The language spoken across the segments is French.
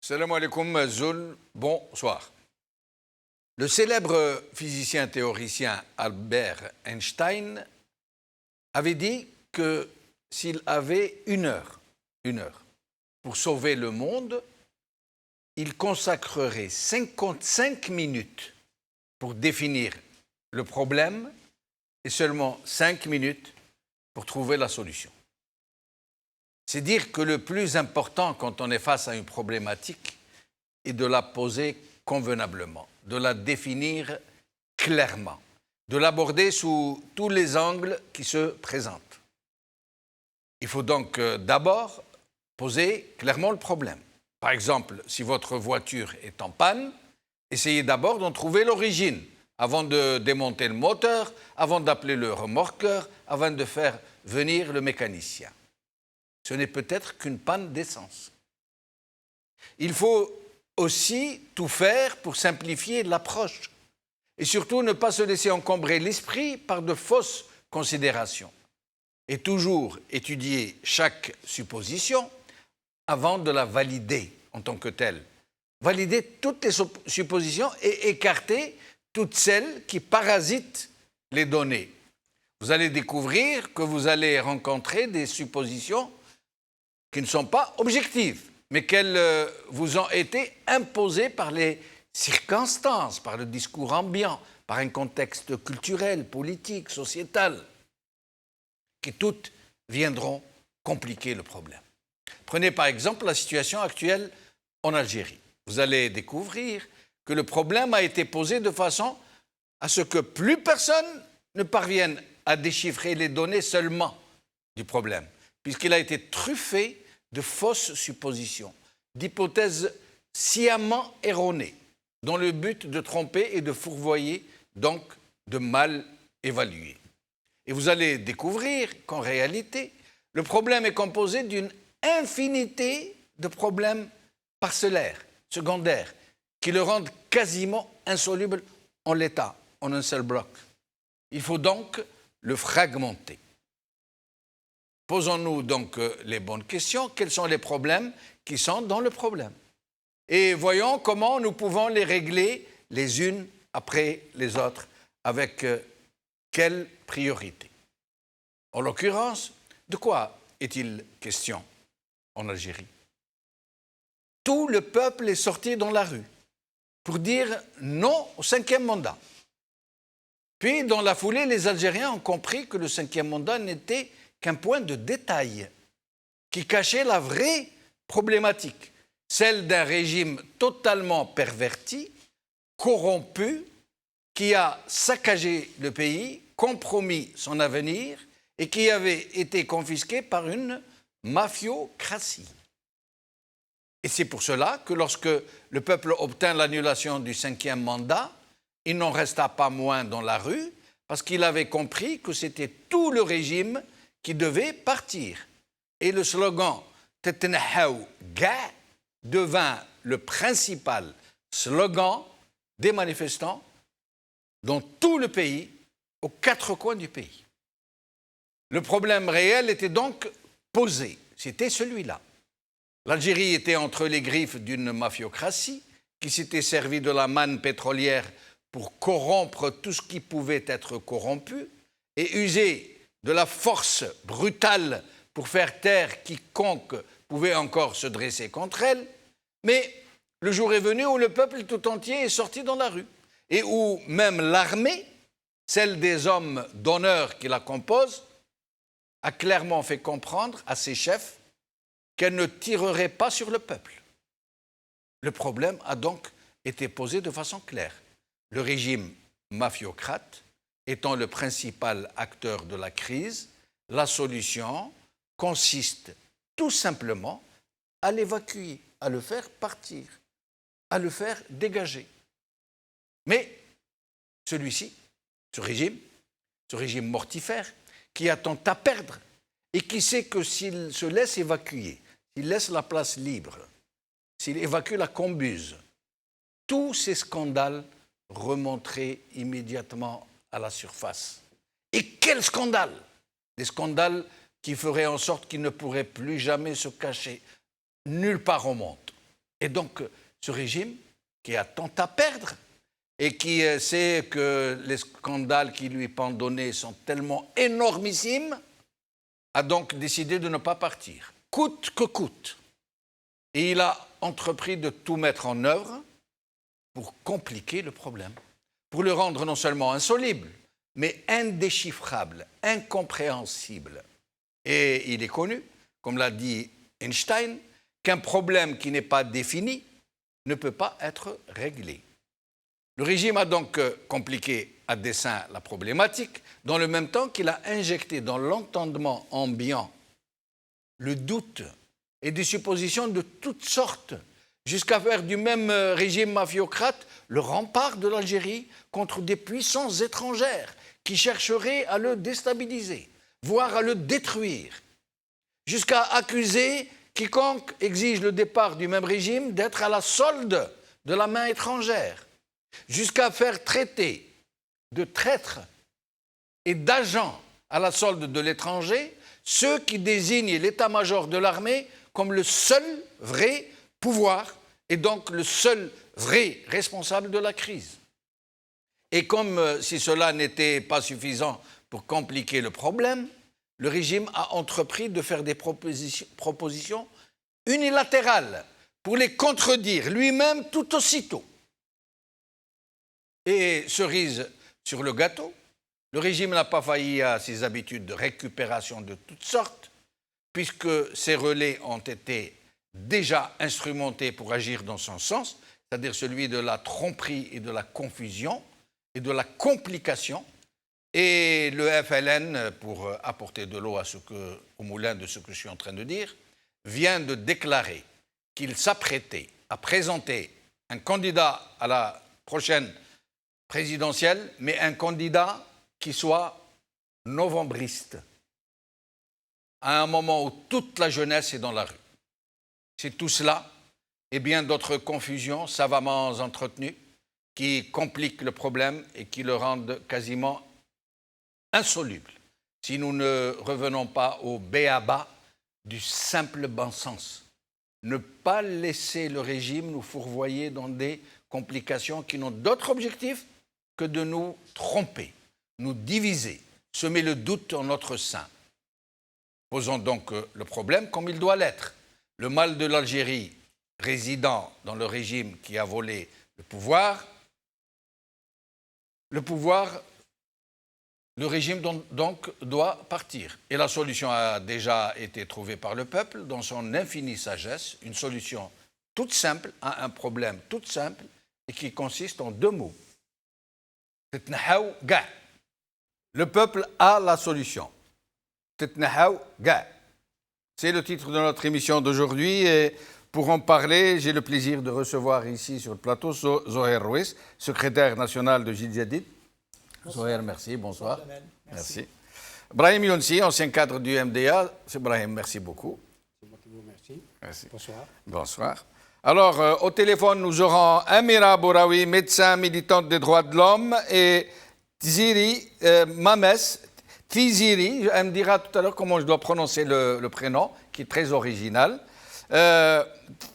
Salam alaikum, Zul, bonsoir. Le célèbre physicien théoricien Albert Einstein avait dit que s'il avait une heure pour sauver le monde, il consacrerait 55 minutes pour définir le problème et seulement 5 minutes pour trouver la solution. C'est dire que le plus important quand on est face à une problématique est de la poser convenablement, de la définir clairement, de l'aborder sous tous les angles qui se présentent. Il faut donc d'abord poser clairement le problème. Par exemple, si votre voiture est en panne, essayez d'abord d'en trouver l'origine, avant de démonter le moteur, avant d'appeler le remorqueur, avant de faire venir le mécanicien. Ce n'est peut-être qu'une panne d'essence. Il faut aussi tout faire pour simplifier l'approche et surtout ne pas se laisser encombrer l'esprit par de fausses considérations et toujours étudier chaque supposition avant de la valider en tant que telle. Valider toutes les suppositions et écarter toutes celles qui parasitent les données. Vous allez découvrir que vous allez rencontrer des suppositions qui ne sont pas objectives, mais qu'elles vous ont été imposées par les circonstances, par le discours ambiant, par un contexte culturel, politique, sociétal, qui toutes viendront compliquer le problème. Prenez par exemple la situation actuelle en Algérie. Vous allez découvrir que le problème a été posé de façon à ce que plus personne ne parvienne à déchiffrer les données seulement du problème, puisqu'il a été truffé de fausses suppositions, d'hypothèses sciemment erronées, dans le but de tromper et de fourvoyer, donc de mal évaluer. Et vous allez découvrir qu'en réalité, le problème est composé d'une infinité de problèmes parcellaires, secondaires, qui le rendent quasiment insoluble en l'état, en un seul bloc. Il faut donc le fragmenter. Posons-nous donc les bonnes questions. Quels sont les problèmes qui sont dans le problème? Et voyons comment nous pouvons les régler les unes après les autres, avec quelle priorité. En l'occurrence, de quoi est-il question en Algérie? Tout le peuple est sorti dans la rue pour dire non au cinquième mandat. Puis, dans la foulée, les Algériens ont compris que le cinquième mandat n'était qu'un point de détail qui cachait la vraie problématique, celle d'un régime totalement perverti, corrompu, qui a saccagé le pays, compromis son avenir et qui avait été confisqué par une mafiocratie. Et c'est pour cela que lorsque le peuple obtint l'annulation du cinquième mandat, il n'en resta pas moins dans la rue parce qu'il avait compris que c'était tout le régime qui devait partir. Et le slogan « Tetnahaou ga » devint le principal slogan des manifestants dans tout le pays, aux 4 coins du pays. Le problème réel était donc posé, c'était celui-là. L'Algérie était entre les griffes d'une mafiocratie qui s'était servie de la manne pétrolière pour corrompre tout ce qui pouvait être corrompu et user de la force brutale pour faire taire quiconque pouvait encore se dresser contre elle, mais le jour est venu où le peuple tout entier est sorti dans la rue et où même l'armée, celle des hommes d'honneur qui la composent, a clairement fait comprendre à ses chefs qu'elle ne tirerait pas sur le peuple. Le problème a donc été posé de façon claire. Le régime mafiocrate étant le principal acteur de la crise, la solution consiste tout simplement à l'évacuer, à le faire partir, à le faire dégager. Mais celui-ci, ce régime mortifère, qui a tant à perdre et qui sait que s'il se laisse évacuer, s'il laisse la place libre, s'il évacue la combuse, tous ces scandales remonteraient immédiatement à la surface. Et quel scandale! Des scandales qui feraient en sorte qu'il ne pourrait plus jamais se cacher nulle part au monde. Et donc, ce régime qui a tant à perdre et qui sait que les scandales qui lui pendonnaient sont tellement énormissimes, a donc décidé de ne pas partir, coûte que coûte. Et il a entrepris de tout mettre en œuvre pour compliquer le problème, pour le rendre non seulement insoluble, mais indéchiffrable, incompréhensible. Et il est connu, comme l'a dit Einstein, qu'un problème qui n'est pas défini ne peut pas être réglé. Le régime a donc compliqué à dessein la problématique, dans le même temps qu'il a injecté dans l'entendement ambiant le doute et des suppositions de toutes sortes, jusqu'à faire du même régime mafiocrate le rempart de l'Algérie contre des puissances étrangères qui chercheraient à le déstabiliser, voire à le détruire, jusqu'à accuser quiconque exige le départ du même régime d'être à la solde de la main étrangère, jusqu'à faire traiter de traîtres et d'agents à la solde de l'étranger ceux qui désignent l'état-major de l'armée comme le seul vrai pouvoir et donc le seul vrai responsable de la crise. Et comme si cela n'était pas suffisant pour compliquer le problème, le régime a entrepris de faire des propositions unilatérales pour les contredire lui-même tout aussitôt. Et cerise sur le gâteau, le régime n'a pas failli à ses habitudes de récupération de toutes sortes, puisque ses relais ont été déjà instrumentés pour agir dans son sens, c'est-à-dire celui de la tromperie et de la confusion et de la complication. Et le FLN, pour apporter de l'eau au moulin de ce que je suis en train de dire, vient de déclarer qu'il s'apprêtait à présenter un candidat à la prochaine présidentielle, mais un candidat qui soit novembriste, à un moment où toute la jeunesse est dans la rue. C'est tout cela et bien d'autres confusions savamment entretenues qui compliquent le problème et qui le rendent quasiment insoluble si nous ne revenons pas au b.a.-ba du simple bon sens. Ne pas laisser le régime nous fourvoyer dans des complications qui n'ont d'autre objectif que de nous tromper, nous diviser, semer le doute en notre sein. Posons donc le problème comme il doit l'être. Le mal de l'Algérie résidant dans le régime qui a volé le pouvoir, le régime donc doit partir. Et la solution a déjà été trouvée par le peuple dans son infinie sagesse, une solution toute simple à un problème tout simple et qui consiste en deux mots. Le peuple a la solution. C'est le titre de notre émission d'aujourd'hui et pour en parler, j'ai le plaisir de recevoir ici sur le plateau Zoher Rouis, secrétaire national de Jil Jadid. Zoher, merci, bonsoir. Merci. Brahim Younsi, ancien cadre du MDA. C'est Brahim, merci beaucoup. C'est moi qui vous remercie. Merci. Bonsoir. Bonsoir. Alors, au téléphone, nous aurons Amira Bouraoui, médecin militante des droits de l'homme, et Tiziri Mames, Tiziri, elle me dira tout à l'heure comment je dois prononcer le prénom, qui est très original.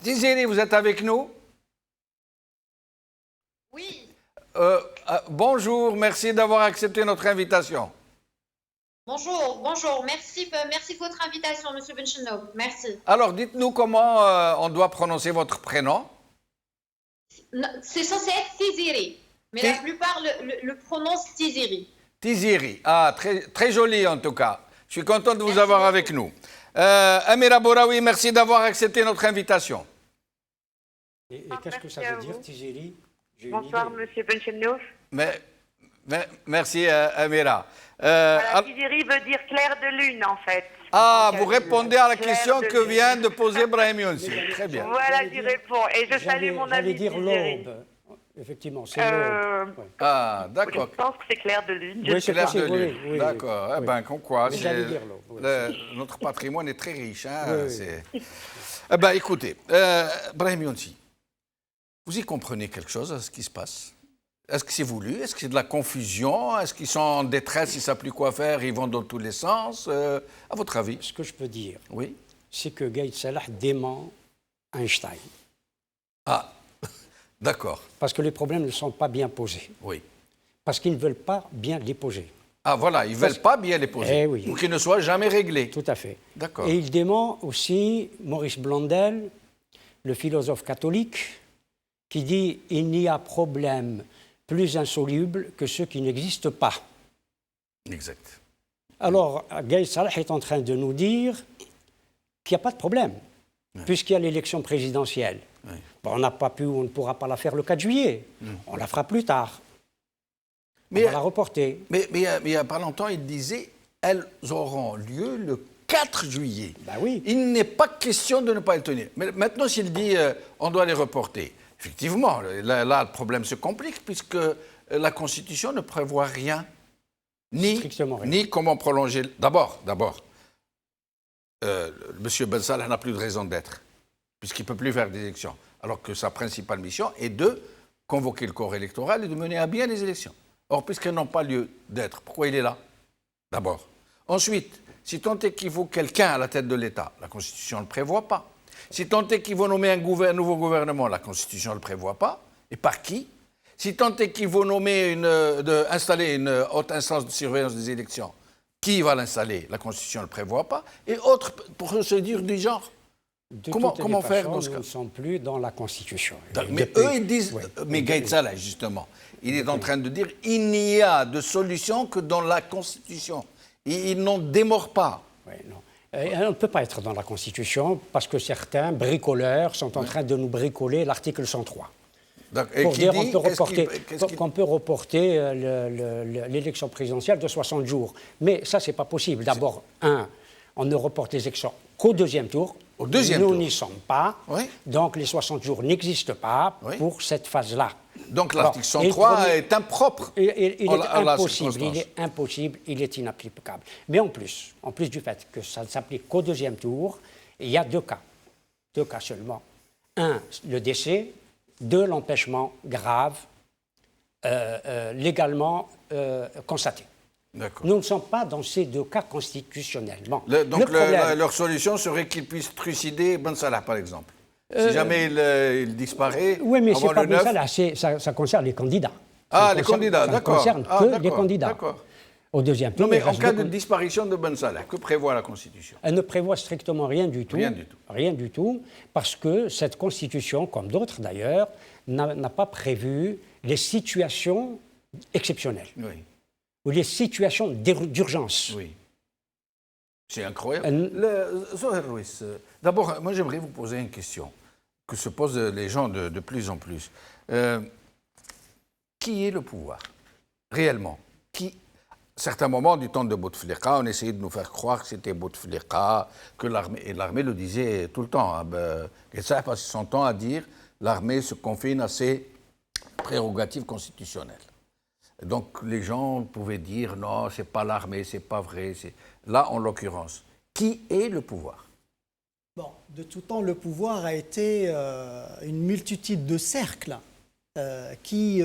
Tiziri, vous êtes avec nous? Oui. Bonjour, merci d'avoir accepté notre invitation. Bonjour, merci de votre invitation, M. Benchenoub, merci. Alors, dites-nous comment on doit prononcer votre prénom. C'est censé être Tiziri, mais la plupart le prononcent Tiziri. Tiziri, très, très joli en tout cas. Je suis content de vous avoir avec nous. Amira Bouraoui, merci d'avoir accepté notre invitation. Et qu'est-ce que ça veut dire, Tiziri? Bonsoir, M. Benchenoub. Merci, Amira. Voilà, Tiziri veut dire clair de lune, en fait. Ah, donc, vous répondez à la question que lune. vient de poser Brahim Younsi. Très bien. Voilà, j'y réponds. Et je salue mon ami dire Tiziri. l'aube. Effectivement, c'est l'aube. Ouais. Ah, d'accord. Je pense que c'est clair de lune. Oui, c'est Clair de possible, lune. oui, D'accord. oui. Eh bien, comme quoi, Mais j'allais dire l'aube, oui. notre patrimoine est très riche. Hein, Oui. Eh bien, écoutez, Brahim Younsi, vous y comprenez quelque chose à ce qui se passe? Est-ce que c'est voulu? Est-ce que c'est de la confusion? Est-ce qu'ils sont en détresse, ils ne savent plus quoi faire, ils vont dans tous les sens? À votre avis? Ce que je peux dire, Oui. c'est que Gaïd Salah dément Einstein. Ah, d'accord. Parce que les problèmes ne sont pas bien posés. Oui. Parce qu'ils ne veulent pas bien les poser. Ah, voilà, ils ne veulent pas bien les poser. Eh oui. Pour qu'ils ne soient jamais réglés. Tout à fait. D'accord. Et il dément aussi Maurice Blondel, le philosophe catholique, qui dit « Il n'y a problème plus insoluble que ceux qui n'existent pas ». Exact. Alors, Gaïd Salah est en train de nous dire qu'il n'y a pas de problème, puisqu'il y a l'élection présidentielle. Oui. Bon, on n'a pas pu, on ne pourra pas la faire le 4 juillet. On la fera plus tard. On va la reporter. Mais il n'y a pas longtemps, il disait elles auront lieu le 4 juillet. Ben oui. Il n'est pas question de ne pas les tenir. Mais maintenant, s'il dit on doit les reporter, effectivement, là, le problème se complique puisque la Constitution ne prévoit rien. Strictement rien. Ni comment prolonger. D'abord, M. Ben Salah n'a plus de raison d'être, puisqu'il ne peut plus faire des élections, alors que sa principale mission est de convoquer le corps électoral et de mener à bien les élections. Or, puisqu'elles n'ont pas lieu d'être, pourquoi il est là? D'abord. Ensuite, si tant est qu'il faut quelqu'un à la tête de l'État, la Constitution ne le prévoit pas. Si tant est qu'il faut nommer un nouveau gouvernement, la Constitution ne le prévoit pas. Et par qui? Si tant est qu'il faut installer une haute instance de surveillance des élections, qui va l'installer? La Constitution ne le prévoit pas. Et autres procédures du genre. Comment faire dans ce cas? Nous ne sommes plus dans la Constitution. Mais eux, ils disent... Oui. Mais Gaïd Salah, justement, il est en train de dire il n'y a de solution que dans la Constitution. Ils n'en démordent pas. Oui, non. On ne peut pas être dans la Constitution parce que certains bricoleurs sont en train de nous bricoler l'article 103. Pour dire qu'on peut reporter l'élection présidentielle de 60 jours. Mais ça, ce n'est pas possible. D'abord, on ne reporte les élections qu'au deuxième tour. Nous n'y sommes pas. Oui. Donc, les 60 jours n'existent pas pour cette phase-là. Donc, l'article 103 est impropre. Il est impossible, il est inapplicable. Mais en plus du fait que ça ne s'applique qu'au deuxième tour, il y a deux cas seulement. Un, le décès. Deux, l'empêchement grave, légalement constaté. Nous ne sommes pas dans ces deux cas constitutionnellement. Donc leur solution serait qu'ils puissent trucider Ben Salah, par exemple. Si jamais il disparaît. Oui, mais ce n'est pas Ben Salah, ça concerne les candidats. Les candidats, d'accord. Ça ne concerne que les candidats. D'accord. Au deuxième tour. Non, mais en cas de disparition de Ben Salah, que prévoit la Constitution? Elle ne prévoit strictement rien du tout. Rien du tout. Rien du tout, parce que cette Constitution, comme d'autres d'ailleurs, n'a pas prévu les situations exceptionnelles. Oui. Ou les situations d'urgence. Oui. C'est incroyable. Zoher Rouis, d'abord, moi j'aimerais vous poser une question que se posent les gens de plus en plus. Qui est le pouvoir? Réellement? Certains moments du temps de Bouteflika, on essayait de nous faire croire que c'était Bouteflika, que l'armée le disait tout le temps. Guetza a passé son temps à dire l'armée se confine à ses prérogatives constitutionnelles. Donc les gens pouvaient dire non, c'est pas l'armée, c'est pas vrai. Là, en l'occurrence, qui est le pouvoir? Bon, de tout temps, le pouvoir a été une multitude de cercles qui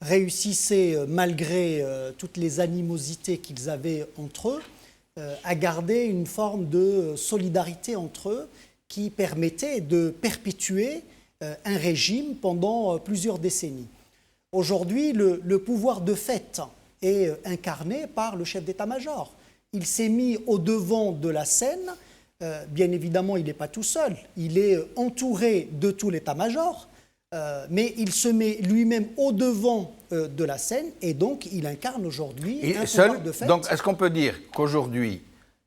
réussissaient, malgré toutes les animosités qu'ils avaient entre eux, à garder une forme de solidarité entre eux qui permettait de perpétuer un régime pendant plusieurs décennies. Aujourd'hui, le pouvoir de fait est incarné par le chef d'état-major. Il s'est mis au devant de la scène. Bien évidemment, il n'est pas tout seul. Il est entouré de tout l'état-major. Mais il se met lui-même au devant de la scène et donc il incarne aujourd'hui un pouvoir de fait. Donc est-ce qu'on peut dire qu'aujourd'hui,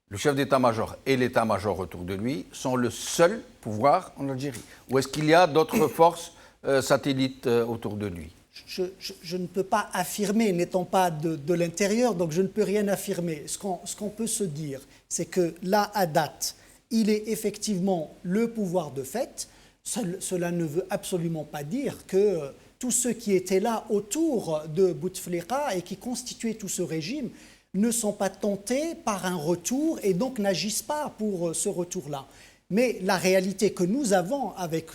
le chef d'état-major et l'état-major autour de lui sont le seul pouvoir en Algérie? Ou est-ce qu'il y a d'autres forces satellites autour de lui? Je ne peux pas affirmer, n'étant pas de l'intérieur, donc je ne peux rien affirmer. Ce qu'on peut se dire, c'est que là, à date, il est effectivement le pouvoir de fait. Cela ne veut absolument pas dire que tous ceux qui étaient là autour de Bouteflika et qui constituaient tout ce régime ne sont pas tentés par un retour et donc n'agissent pas pour ce retour-là. Mais la réalité que nous avons avec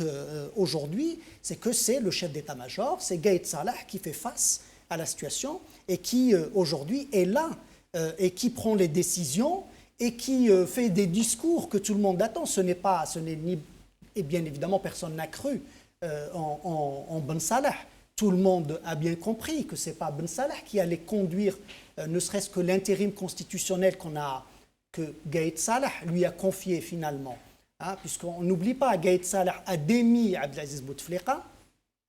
aujourd'hui, c'est que c'est le chef d'état-major, c'est Gaïd Salah qui fait face à la situation et qui aujourd'hui est là et qui prend les décisions et qui fait des discours que tout le monde attend. Ce n'est ni... Et bien évidemment, personne n'a cru en Ben Salah. Tout le monde a bien compris que ce n'est pas Ben Salah qui allait conduire, ne serait-ce que l'intérim constitutionnel que Gaïd Salah lui a confié finalement. Hein, puisqu'on n'oublie pas, Gaïd Salah a démis Abdelaziz Bouteflika.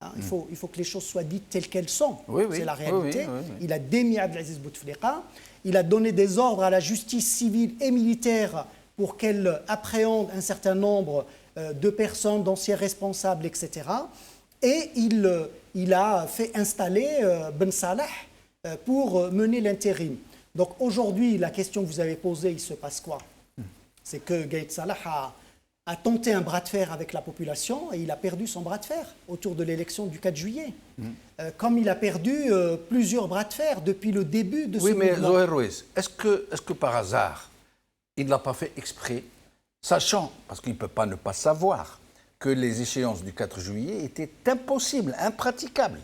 Hein, il faut que les choses soient dites telles qu'elles sont. C'est la réalité. Il a démis Abdelaziz Bouteflika. Il a donné des ordres à la justice civile et militaire pour qu'elle appréhende un certain nombre de personnes, d'anciens responsables, etc. Et il a fait installer Ben Salah pour mener l'intérim. Donc aujourd'hui, la question que vous avez posée, il se passe quoi? C'est que Gaïd Salah a tenté un bras de fer avec la population et il a perdu son bras de fer autour de l'élection du 4 juillet. Comme il a perdu plusieurs bras de fer depuis le début de ce mouvement. Oui, mais Zoher Rouez, est-ce que par hasard, il ne l'a pas fait exprès, sachant, parce qu'il ne peut pas ne pas savoir, que les échéances du 4 juillet étaient impossibles, impraticables.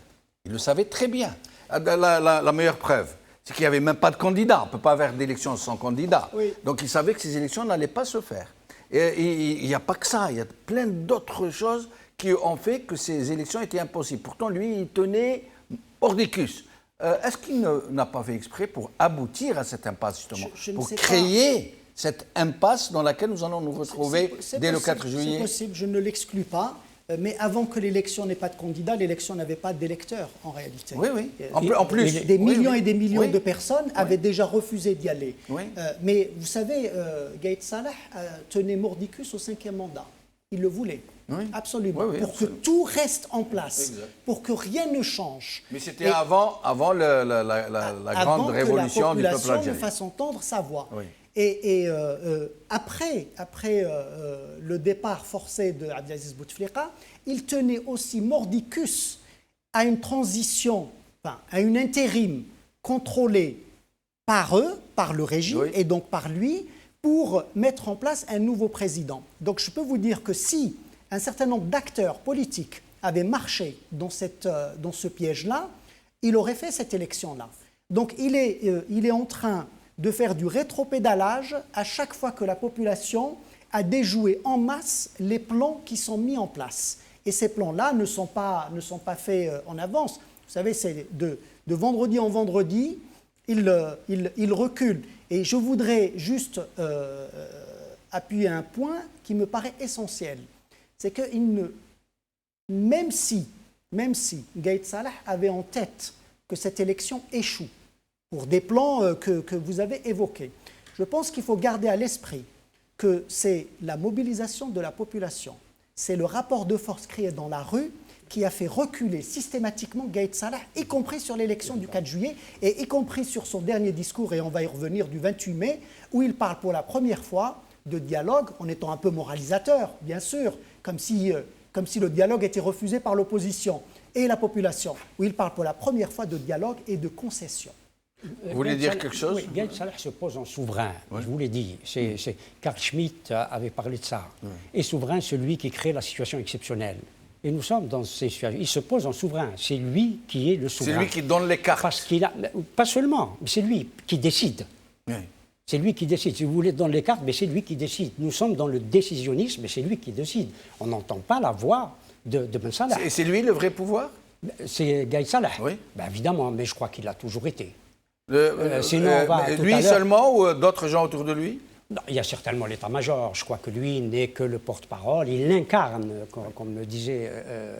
Il le savait très bien. La meilleure preuve, c'est qu'il n'y avait même pas de candidat. On ne peut pas avoir d'élection sans candidat. Oui. Donc il savait que ces élections n'allaient pas se faire. Et il n'y a pas que ça, il y a plein d'autres choses qui ont fait que ces élections étaient impossibles. Pourtant, lui, il tenait Ordicus. Est-ce qu'il n'a pas fait exprès pour aboutir à cette impasse, justement, pour créer cette impasse dans laquelle nous allons nous retrouver dès le 4 juillet? C'est possible, je ne l'exclus pas. Mais avant que l'élection n'ait pas de candidat, l'élection n'avait pas d'électeurs, en réalité. Oui, oui. En plus. Des millions et des millions de personnes avaient déjà refusé d'y aller. Mais vous savez, Gaïd Salah tenait Mordicus au 5e mandat. Il le voulait. Absolument. Pour que tout reste en place. Pour que rien ne change. Mais c'était avant la grande révolution du peuple algérien. Avant que la population ne fasse entendre sa voix. Et après le départ forcé de Abdelaziz Bouteflika, il tenait aussi Mordicus à une transition, à une intérim contrôlée par eux, par le régime et donc par lui, pour mettre en place un nouveau président. Donc je peux vous dire que si un certain nombre d'acteurs politiques avaient marché dans ce piège-là, il aurait fait cette élection-là. Donc il est en train de faire du rétropédalage à chaque fois que la population a déjoué en masse les plans qui sont mis en place. Et ces plans-là ne sont pas faits en avance. Vous savez, c'est de vendredi en vendredi, ils reculent. Et je voudrais juste appuyer un point qui me paraît essentiel. C'est que même si Gaïd Salah avait en tête que cette élection échoue, pour des plans que vous avez évoqués. Je pense qu'il faut garder à l'esprit que c'est la mobilisation de la population, c'est le rapport de force créé dans la rue qui a fait reculer systématiquement Gaïd Salah, y compris sur l'élection du 4 juillet et y compris sur son dernier discours, et on va y revenir, du 28 mai, où il parle pour la première fois de dialogue, en étant un peu moralisateur, bien sûr, comme si le dialogue était refusé par l'opposition et la population, où il parle pour la première fois de dialogue et de concession. Vous voulez dire quelque chose? Oui, Gaïd Salah se pose en souverain, je vous l'ai dit. Carl Schmitt avait parlé de ça. Et souverain, celui qui crée la situation exceptionnelle. Et nous sommes dans ces situations. Il se pose en souverain. C'est lui qui est le souverain. C'est lui qui donne les cartes. Parce qu'il a, pas seulement, mais c'est lui qui décide. C'est lui qui décide. Si vous voulez donner les cartes, mais c'est lui qui décide. Nous sommes dans le décisionnisme, mais c'est lui qui décide. On n'entend pas la voix de Ben Salah. Et c'est lui le vrai pouvoir? C'est Gaïd Salah. Oui. Ben évidemment, mais je crois qu'il l'a toujours été. Sinon, lui seulement ou d'autres gens autour de lui? Non, il y a certainement l'état-major. Je crois que lui n'est que le porte-parole. Il l'incarne, comme le disait...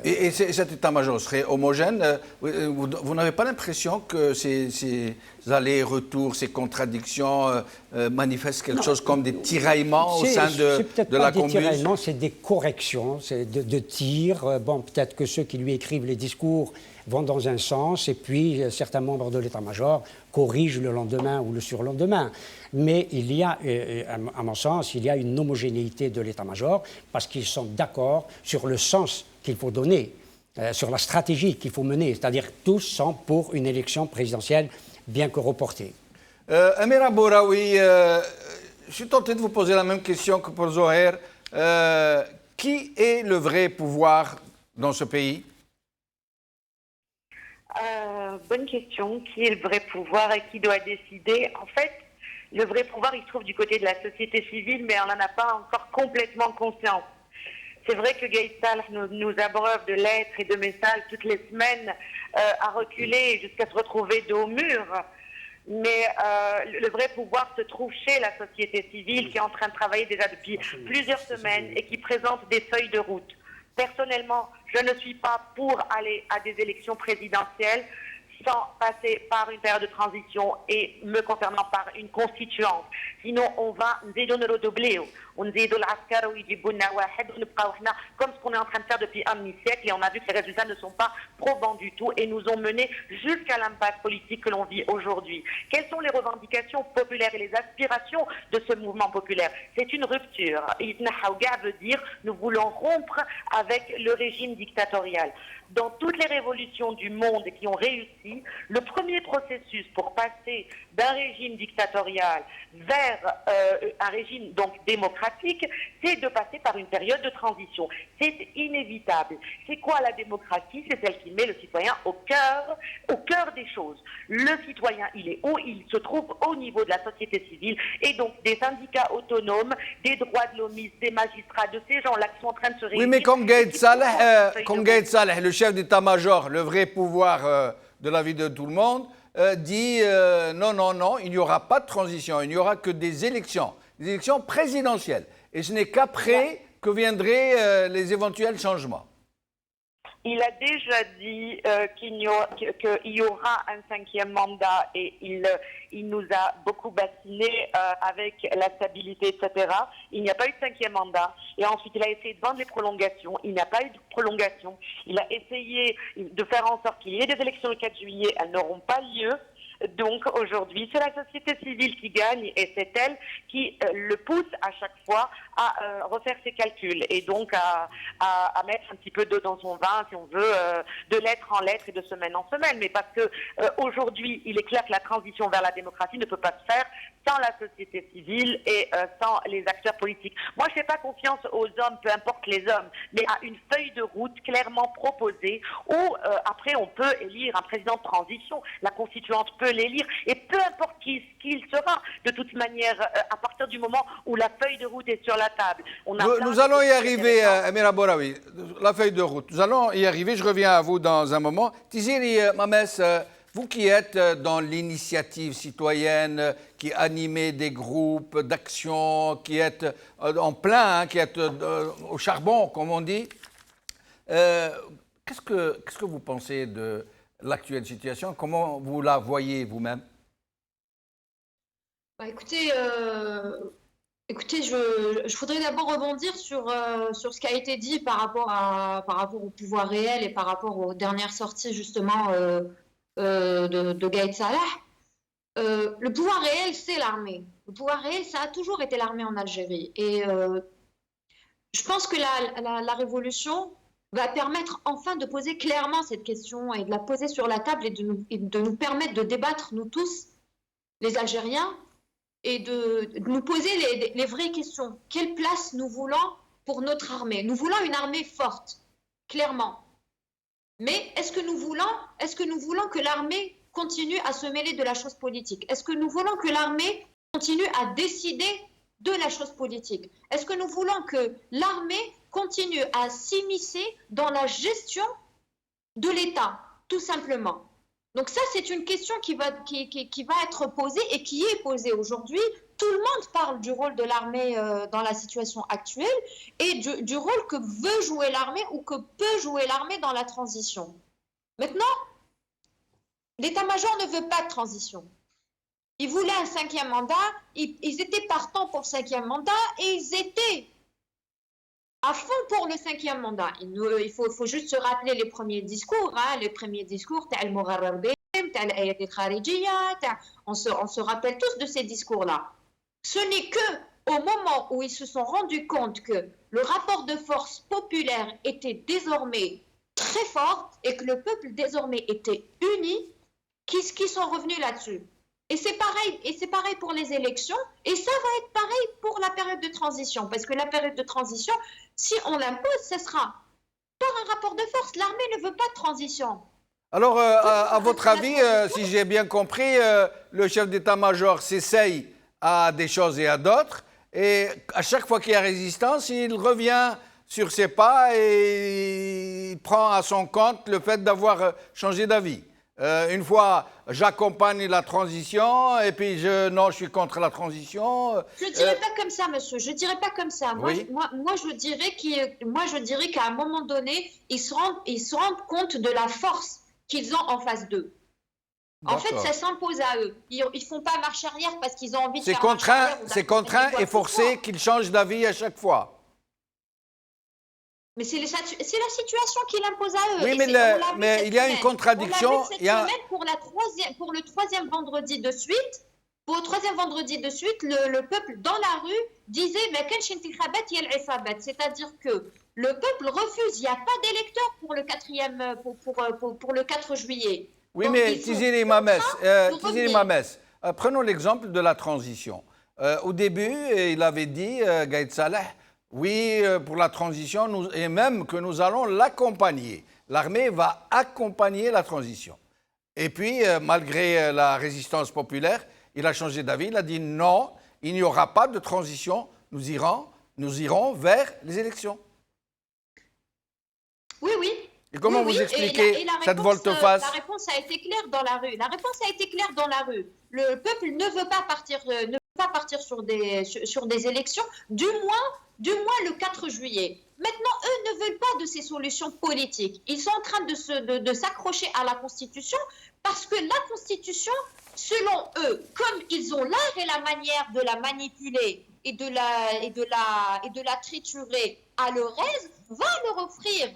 Et cet état-major serait homogène? Vous n'avez pas l'impression que ces allers-retours, ces contradictions manifestent quelque chose comme des tiraillements au sein de la commune? C'est peut-être pas des tiraillements, c'est des corrections, c'est de tirs. Bon, peut-être que ceux qui lui écrivent les discours vont dans un sens, et puis certains membres de l'état-major corrigent le lendemain ou le surlendemain. Mais il y a, à mon sens, il y a une homogénéité de l'état-major parce qu'ils sont d'accord sur le sens qu'il faut donner, sur la stratégie qu'il faut mener, c'est-à-dire tous sont pour une élection présidentielle bien que reportée. Amira Bouraoui, je suis tenté de vous poser la même question que pour Zoher. Qui est le vrai pouvoir dans ce pays? Bonne question. Qui est le vrai pouvoir et qui doit décider? En fait, le vrai pouvoir, il se trouve du côté de la société civile, mais on n'en a pas encore complètement conscience. C'est vrai que Gaïd Salah nous abreuve de lettres et de messages toutes les semaines à reculer jusqu'à se retrouver dos au mur. Mais le vrai pouvoir se trouve chez la société civile qui est en train de travailler déjà depuis plusieurs semaines et qui présente des feuilles de route. Personnellement, je ne suis pas pour aller à des élections présidentielles sans passer par une période de transition et me concernant par une constituante. Sinon, on va comme ce qu'on est en train de faire depuis un demi-siècle, et on a vu que les résultats ne sont pas probants du tout et nous ont menés jusqu'à l'impasse politique que l'on vit aujourd'hui. Quelles sont les revendications populaires et les aspirations de ce mouvement populaire? C'est une rupture. Itna Hawga veut dire nous voulons rompre avec le régime dictatorial. Dans toutes les révolutions du monde qui ont réussi, le premier processus pour passer d'un régime dictatorial vers un régime donc démocratique, c'est de passer par une période de transition. C'est inévitable. C'est quoi la démocratie? C'est celle qui met le citoyen au cœur des choses. Le citoyen, il est où? Il se trouve au niveau de la société civile et donc des syndicats autonomes, des droits de l'homme, des magistrats, de ces gens-là qui sont en train de se réunir. Oui, mais comme Gaïd Salah, le chef d'état-major, le vrai pouvoir de la vie de tout le monde, dit non, il n'y aura pas de transition, il n'y aura que des élections présidentielles. Et ce n'est qu'après que viendraient les éventuels changements. Il a déjà dit qu'il y aura un 5e mandat et il nous a beaucoup bassiné avec la stabilité, etc. Il n'y a pas eu de 5e mandat. Et ensuite, il a essayé de vendre les prolongations. Il n'y a pas eu de prolongation. Il a essayé de faire en sorte qu'il y ait des élections le 4 juillet. Elles n'auront pas lieu. Donc aujourd'hui, c'est la société civile qui gagne et c'est elle qui le pousse à chaque fois à refaire ses calculs et donc à mettre un petit peu d'eau dans son vin, si on veut, de lettre en lettre et de semaine en semaine. Mais parce que aujourd'hui, il est clair que la transition vers la démocratie ne peut pas se faire sans la société civile et sans les acteurs politiques. Moi, je ne fais pas confiance aux hommes, peu importe les hommes, mais à une feuille de route clairement proposée où après on peut élire un président de transition, la constituante peut l'élire et peu importe qui il sera, de toute manière, à partir du moment où la feuille de route est sur la table. Nous allons y arriver, Amira Boraoui, la feuille de route. Nous allons y arriver, je reviens à vous dans un moment. Tiziri Mames, vous qui êtes dans l'initiative citoyenne, qui animez des groupes d'action, qui êtes en plein, qui êtes au charbon, comme on dit, qu'est-ce que vous pensez de l'actuelle situation? Comment vous la voyez vous-même? Écoutez, je voudrais d'abord rebondir sur ce qui a été dit par rapport au pouvoir réel et par rapport aux dernières sorties justement de Gaïd Salah. Le pouvoir réel, c'est l'armée. Le pouvoir réel, ça a toujours été l'armée en Algérie. Et je pense que la révolution va permettre enfin de poser clairement cette question et de la poser sur la table et de nous permettre de débattre, nous tous, les Algériens, et de nous poser les vraies questions. Quelle place nous voulons pour notre armée? Nous voulons une armée forte, clairement. Mais est-ce que nous voulons que l'armée continue à se mêler de la chose politique? Est-ce que nous voulons que l'armée continue à décider de la chose politique? Est-ce que nous voulons que l'armée continue à s'immiscer dans la gestion de l'État, tout simplement? Donc ça, c'est une question qui va être posée et qui est posée aujourd'hui. Tout le monde parle du rôle de l'armée dans la situation actuelle et du rôle que veut jouer l'armée ou que peut jouer l'armée dans la transition. Maintenant, l'état-major ne veut pas de transition. Ils voulaient un 5e mandat, ils étaient partants pour le 5e mandat et ils étaient à fond pour le 5e mandat. Il faut juste se rappeler les premiers discours, les premiers discours, on se rappelle tous de ces discours-là. Ce n'est qu'au moment où ils se sont rendus compte que le rapport de force populaire était désormais très fort et que le peuple désormais était uni, qu'ils sont revenus là-dessus. Et c'est pareil pour les élections, et ça va être pareil pour la période de transition, parce que la période de transition, si on l'impose, ce sera par un rapport de force. L'armée ne veut pas de transition. Alors, à votre avis, si j'ai bien compris, le chef d'état-major s'essaye à des choses et à d'autres, et à chaque fois qu'il y a résistance, il revient sur ses pas et il prend à son compte le fait d'avoir changé d'avis. Une fois, j'accompagne la transition, et puis non, je suis contre la transition. Je ne dirais pas comme ça, monsieur. Je ne dirais pas comme ça. Oui. Moi, je dirais qu'à un moment donné, ils se rendent compte de la force qu'ils ont en face d'eux. En fait, ça s'impose à eux. Ils ne font pas marche arrière parce qu'ils ont envie de faire marche arrière. C'est contraint et forcé qu'ils changent d'avis à chaque fois. Mais c'est la situation qui l'impose à eux. Oui, mais il y a une contradiction. On l'a vu cette semaine pour le troisième vendredi de suite. Pour le troisième vendredi de suite, le peuple dans la rue disait c'est-à-dire que le peuple refuse. Il n'y a pas d'électeurs pour le 4 juillet. Oui, donc, mais Tiziri Mames, prenons l'exemple de la transition. Au début, il avait dit, Gaïd Salah, oui, pour la transition, et même que nous allons l'accompagner. L'armée va accompagner la transition. Et puis, malgré la résistance populaire, il a changé d'avis. Il a dit non, il n'y aura pas de transition. Nous irons vers les élections. Oui, oui. Et comment vous expliquez cette volte-face? La réponse a été claire dans la rue. La réponse a été claire dans la rue. Le peuple ne veut pas partir sur des élections, du moins le 4 juillet. Maintenant, eux ne veulent pas de ces solutions politiques. Ils sont en train de s'accrocher à la Constitution parce que la Constitution, selon eux, comme ils ont l'art et la manière de la manipuler et de la triturer à leur aise, va leur offrir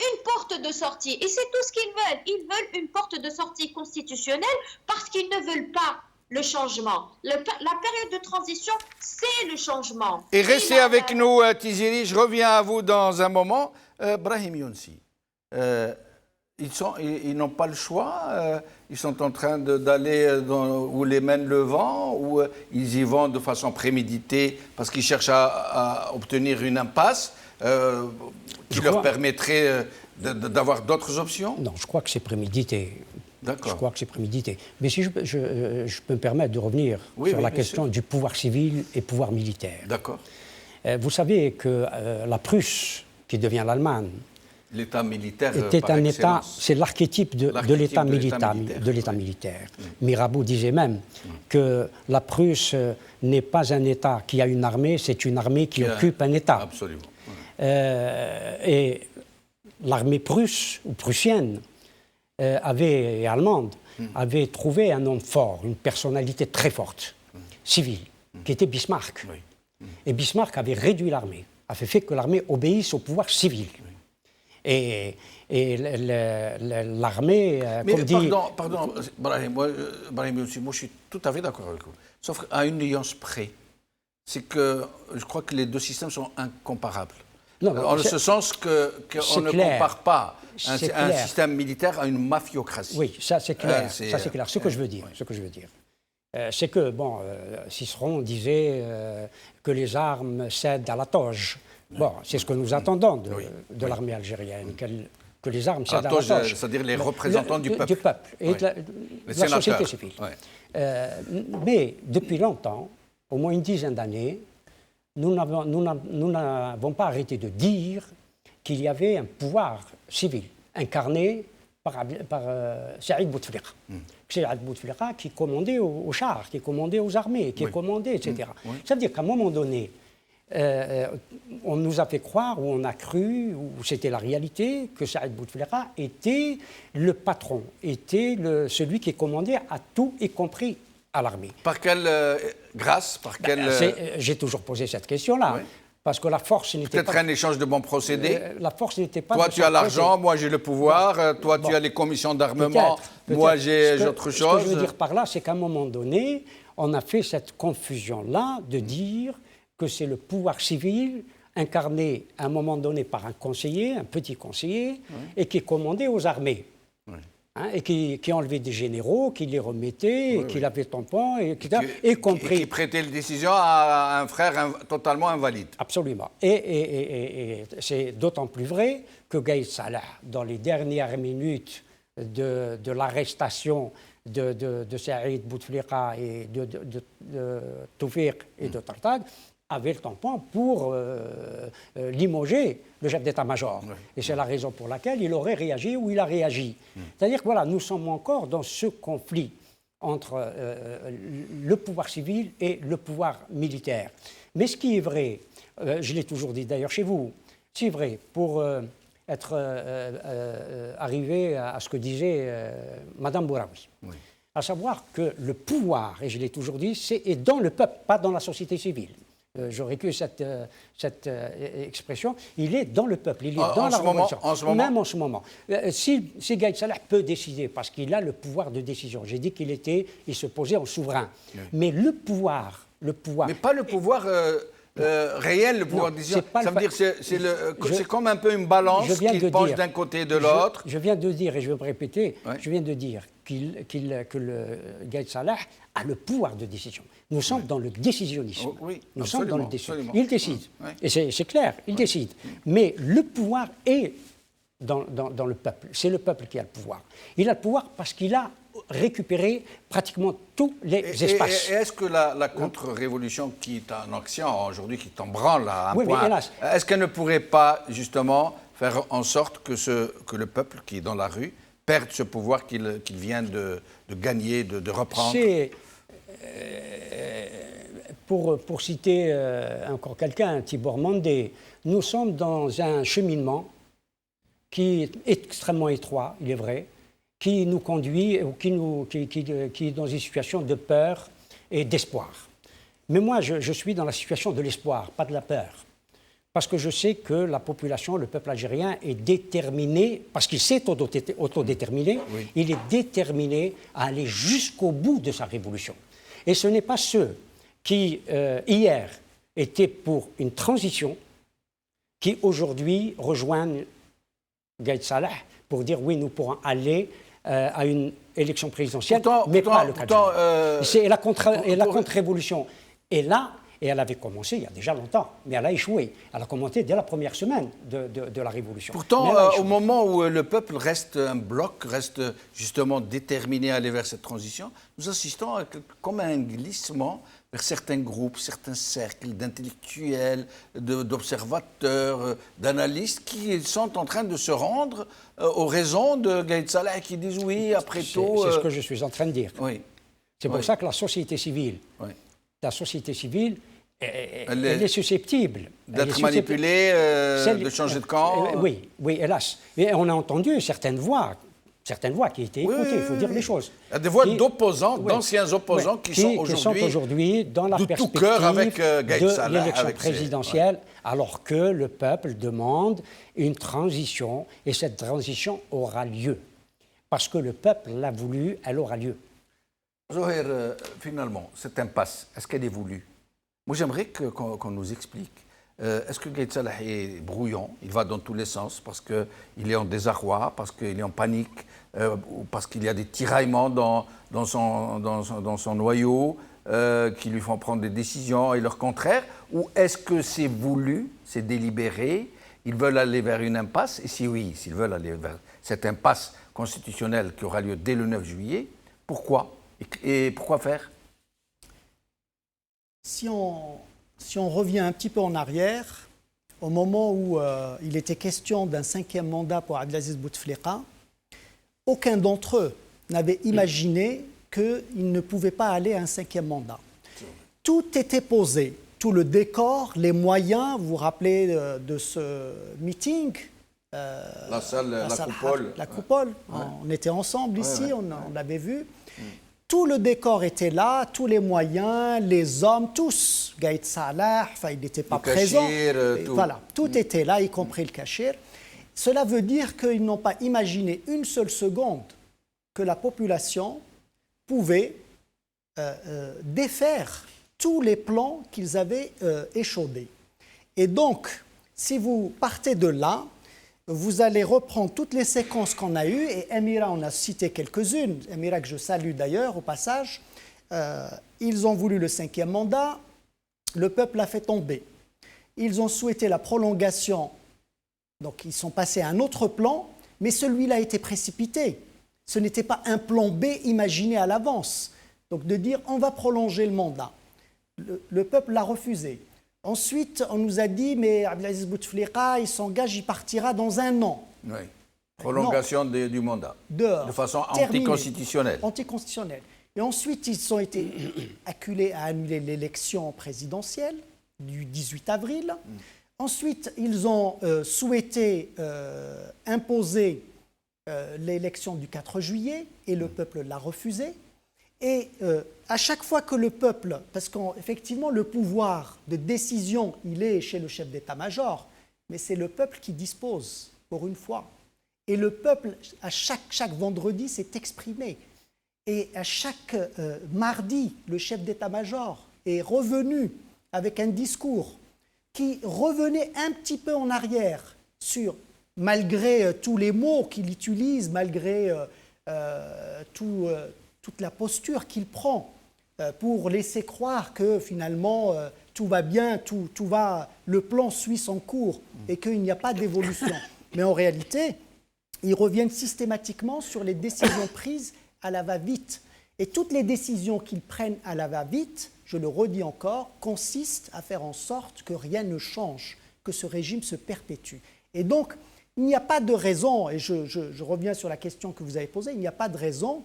une porte de sortie. Et c'est tout ce qu'ils veulent. Ils veulent une porte de sortie constitutionnelle parce qu'ils ne veulent pas le changement. La période de transition, c'est le changement. Et restez avec nous, Tiziri. Je reviens à vous dans un moment. Brahim Younsi, ils n'ont pas le choix. Ils sont en train d'aller où les mène le vent, ou ils y vont de façon préméditée parce qu'ils cherchent à obtenir une impasse qui leur permettrait d'avoir d'autres options? Non, je crois que c'est prémédité. D'accord. Je crois que c'est prémédité. Mais si je peux me permettre de revenir sur la question du pouvoir civil et pouvoir militaire. D'accord. Vous savez que la Prusse, qui devient l'Allemagne, l'État militaire était un État, c'est l'archétype de l'État militaire. Mirabeau disait même que la Prusse n'est pas un État qui a une armée, c'est une armée qui occupe un État. Absolument. Et l'armée prusse ou prussienne et allemande avait trouvé un homme fort, une personnalité très forte, civile, qui était Bismarck. Et Bismarck avait réduit l'armée, avait fait que l'armée obéisse au pouvoir civil. Et l'armée, comme dit... Pardon, Brahim, moi je suis tout à fait d'accord avec vous. Sauf à une nuance près. C'est que je crois que les deux systèmes sont incomparables. Non, en ce sens qu'on ne compare pas un système militaire à une mafiocratie. Oui, ça c'est clair. C'est clair. Ce que je veux dire, c'est que, Cicéron disait que les armes cèdent à la toge. Bon, c'est ce que nous attendons de l'armée algérienne, que les armes cèdent à la toge. C'est-à-dire les représentants du peuple. Du peuple et de la société civile. Mais depuis longtemps, au moins une dizaine d'années, nous n'avons pas arrêté de dire qu'il y avait un pouvoir civil incarné par Saïd Bouteflika. Saïd Bouteflika qui commandait aux chars, qui commandait aux armées, qui commandait, etc. Ça veut dire qu'à un moment donné, on nous a fait croire, ou on a cru, ou c'était la réalité, que Saïd Bouteflika était le patron, était celui qui commandait à tout, y compris à l'armée. Par quelle grâce, j'ai toujours posé cette question-là. Oui. Parce que la force n'était pas... Peut-être un échange de bons procédés. La force n'était pas... Toi, tu as l'argent, moi, j'ai le pouvoir. Toi, tu as les commissions d'armement. Moi, j'ai autre chose. Ce que je veux dire par là, c'est qu'à un moment donné, on a fait cette confusion-là de dire que c'est le pouvoir civil incarné à un moment donné par un conseiller, un petit conseiller, et qui commandait aux armées. Et qui enlevait des généraux, qui les remettait, qui l'avait tampon, etc. Y compris... Qui prêtait les décisions à un frère totalement invalide. Absolument. Et c'est d'autant plus vrai que Gaïd Salah, dans les dernières minutes de l'arrestation de Saïd Bouteflika et de Toufiq et de Tartag, avait le tampon pour limoger le chef d'état-major. Oui. Et c'est la raison pour laquelle il aurait réagi où il a réagi. C'est-à-dire que voilà, nous sommes encore dans ce conflit entre le pouvoir civil et le pouvoir militaire. Mais ce qui est vrai, je l'ai toujours dit d'ailleurs chez vous, c'est vrai, pour être arrivé à ce que disait Mme Bouraoui. Oui. À savoir que le pouvoir, et je l'ai toujours dit, est dans le peuple, pas dans la société civile. J'aurais que cette expression, il est dans le peuple, il est dans la révolution. Même en ce moment. Si Gaïd Salah peut décider, parce qu'il a le pouvoir de décision, j'ai dit il se posait en souverain, oui. Mais le pouvoir... Mais pas le pouvoir... réel, le pouvoir de décision. Ça veut dire que c'est comme un peu une balance qui penche d'un côté et de l'autre. Je viens de dire, et je vais me répéter, je viens de dire que le Gaïd Salah a le pouvoir de décision. Nous sommes dans le décisionnisme. Oui, nous sommes dans le décisionnisme. Il décide. Et c'est clair, il décide. Mais le pouvoir est dans le peuple. C'est le peuple qui a le pouvoir. Il a le pouvoir parce qu'il a récupérer pratiquement tous les espaces. Et est-ce que la contre-révolution qui est en action aujourd'hui, qui est en branle à un point, est-ce qu'elle ne pourrait pas justement faire en sorte que le peuple qui est dans la rue perde ce pouvoir qu'il vient de gagner, de reprendre? Pour citer encore quelqu'un, Tibor Mandé, nous sommes dans un cheminement qui est extrêmement étroit, il est vrai, qui nous conduit, ou qui est dans une situation de peur et d'espoir. Mais moi, je suis dans la situation de l'espoir, pas de la peur. Parce que je sais que la population, le peuple algérien est déterminé, parce qu'il s'est autodéterminé, oui. Il est déterminé à aller jusqu'au bout de sa révolution. Et ce n'est pas ceux qui, hier, étaient pour une transition, qui aujourd'hui rejoignent Gaïd Salah pour dire oui, nous pourrons aller à une élection présidentielle, mais pas le 4 juillet. La contre-révolution est là, et elle avait commencé il y a déjà longtemps, mais elle a échoué. Elle a commencé dès la première semaine de la révolution. Pourtant, au moment où le peuple reste un bloc, reste justement déterminé à aller vers cette transition, nous assistons comme à un glissement vers certains groupes, certains cercles d'intellectuels, d'observateurs, d'analystes qui sont en train de se rendre aux raisons de Gaïd Salah qui disent oui, après tout... C'est ce que je suis en train de dire. Oui. C'est pour ça que la société civile, elle est susceptible d'être manipulée, de changer de camp. Oui, hélas. Et on a entendu certaines voix qui étaient écoutées, il faut dire les choses. Il y a des voix d'opposants, d'anciens opposants qui sont aujourd'hui dans la perspective de l'élection présidentielle, alors que le peuple demande une transition, et cette transition aura lieu. Parce que le peuple l'a voulu, elle aura lieu. Zohair, finalement, cette impasse, est-ce qu'elle est voulue? Moi, j'aimerais qu'on nous explique. Est-ce que Gaïd Salah est brouillon? Il va dans tous les sens parce qu'il est en désarroi, parce qu'il est en panique, parce qu'il y a des tiraillements dans son noyau qui lui font prendre des décisions et leur contraire? Ou est-ce que c'est voulu, c'est délibéré? Ils veulent aller vers une impasse? Et si oui, s'ils veulent aller vers cette impasse constitutionnelle qui aura lieu dès le 9 juillet, pourquoi? Et pourquoi faire? Si on revient un petit peu en arrière, au moment où il était question d'un 5e mandat pour Abdelaziz Bouteflika, aucun d'entre eux n'avait imaginé qu'il ne pouvait pas aller à un 5e mandat. Tout était posé, tout le décor, les moyens, vous vous rappelez de ce meeting, la salle, la coupole. La coupole, ouais. On était ensemble ici, ouais. On l'avait vu. Tout le décor était là, tous les moyens, les hommes, tous. Gaïd Salah, enfin, il n'était pas présent. Voilà, tout était là, y compris le Kachir. Cela veut dire qu'ils n'ont pas imaginé une seule seconde que la population pouvait défaire tous les plans qu'ils avaient échaudés. Et donc, si vous partez de là, vous allez reprendre toutes les séquences qu'on a eues, et Amira en a cité quelques-unes, Amira que je salue d'ailleurs au passage. Ils ont voulu le 5e mandat, le peuple l'a fait tomber. Ils ont souhaité la prolongation, donc ils sont passés à un autre plan, mais celui-là a été précipité. Ce n'était pas un plan B imaginé à l'avance. Donc de dire on va prolonger le mandat. Le peuple l'a refusé. Ensuite, on nous a dit, mais Abdelaziz Bouteflika, il s'engage, il partira dans 1 an. Oui. Prolongation du mandat. Dehors. De façon Terminé. anticonstitutionnelle. Anticonstitutionnelle. Et ensuite, ils ont été acculés à annuler l'élection présidentielle du 18 avril. Ensuite, ils ont souhaité imposer l'élection du 4 juillet et le peuple l'a refusé. Et à chaque fois que le peuple, parce qu'effectivement le pouvoir de décision, il est chez le chef d'état-major, mais c'est le peuple qui dispose, pour une fois. Et le peuple, à chaque vendredi, s'est exprimé. Et à chaque mardi, le chef d'état-major est revenu avec un discours qui revenait un petit peu en arrière sur, malgré tous les mots qu'il utilise, malgré toute la posture qu'il prend pour laisser croire que finalement tout va bien, tout va, le plan suit son cours et qu'il n'y a pas d'évolution. Mais en réalité, ils reviennent systématiquement sur les décisions prises à la va-vite. Et toutes les décisions qu'ils prennent à la va-vite, je le redis encore, consistent à faire en sorte que rien ne change, que ce régime se perpétue. Et donc, il n'y a pas de raison, et je reviens sur la question que vous avez posée, il n'y a pas de raison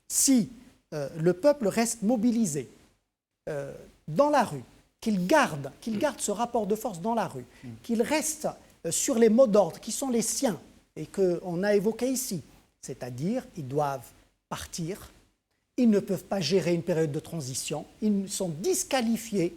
si le peuple reste mobilisé dans la rue, qu'il garde ce rapport de force dans la rue, qu'il reste sur les mots d'ordre qui sont les siens et qu'on a évoqués ici, c'est-à-dire ils doivent partir, ils ne peuvent pas gérer une période de transition, ils sont disqualifiés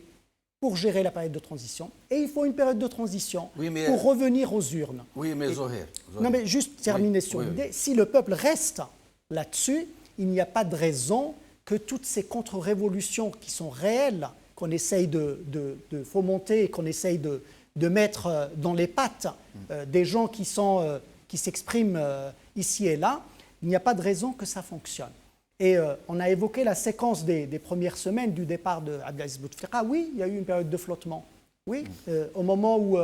pour gérer la période de transition et il faut une période de transition pour revenir aux urnes. Oui, mais Zoher. Non, mais juste terminer sur l'idée, si le peuple reste là-dessus, il n'y a pas de raison que toutes ces contre-révolutions qui sont réelles, qu'on essaye de fomenter et qu'on essaye de mettre dans les pattes des gens qui s'expriment ici et là, il n'y a pas de raison que ça fonctionne. Et on a évoqué la séquence des premières semaines du départ de Abdelaziz Bouteflika. Oui, il y a eu une période de flottement. Oui, au moment où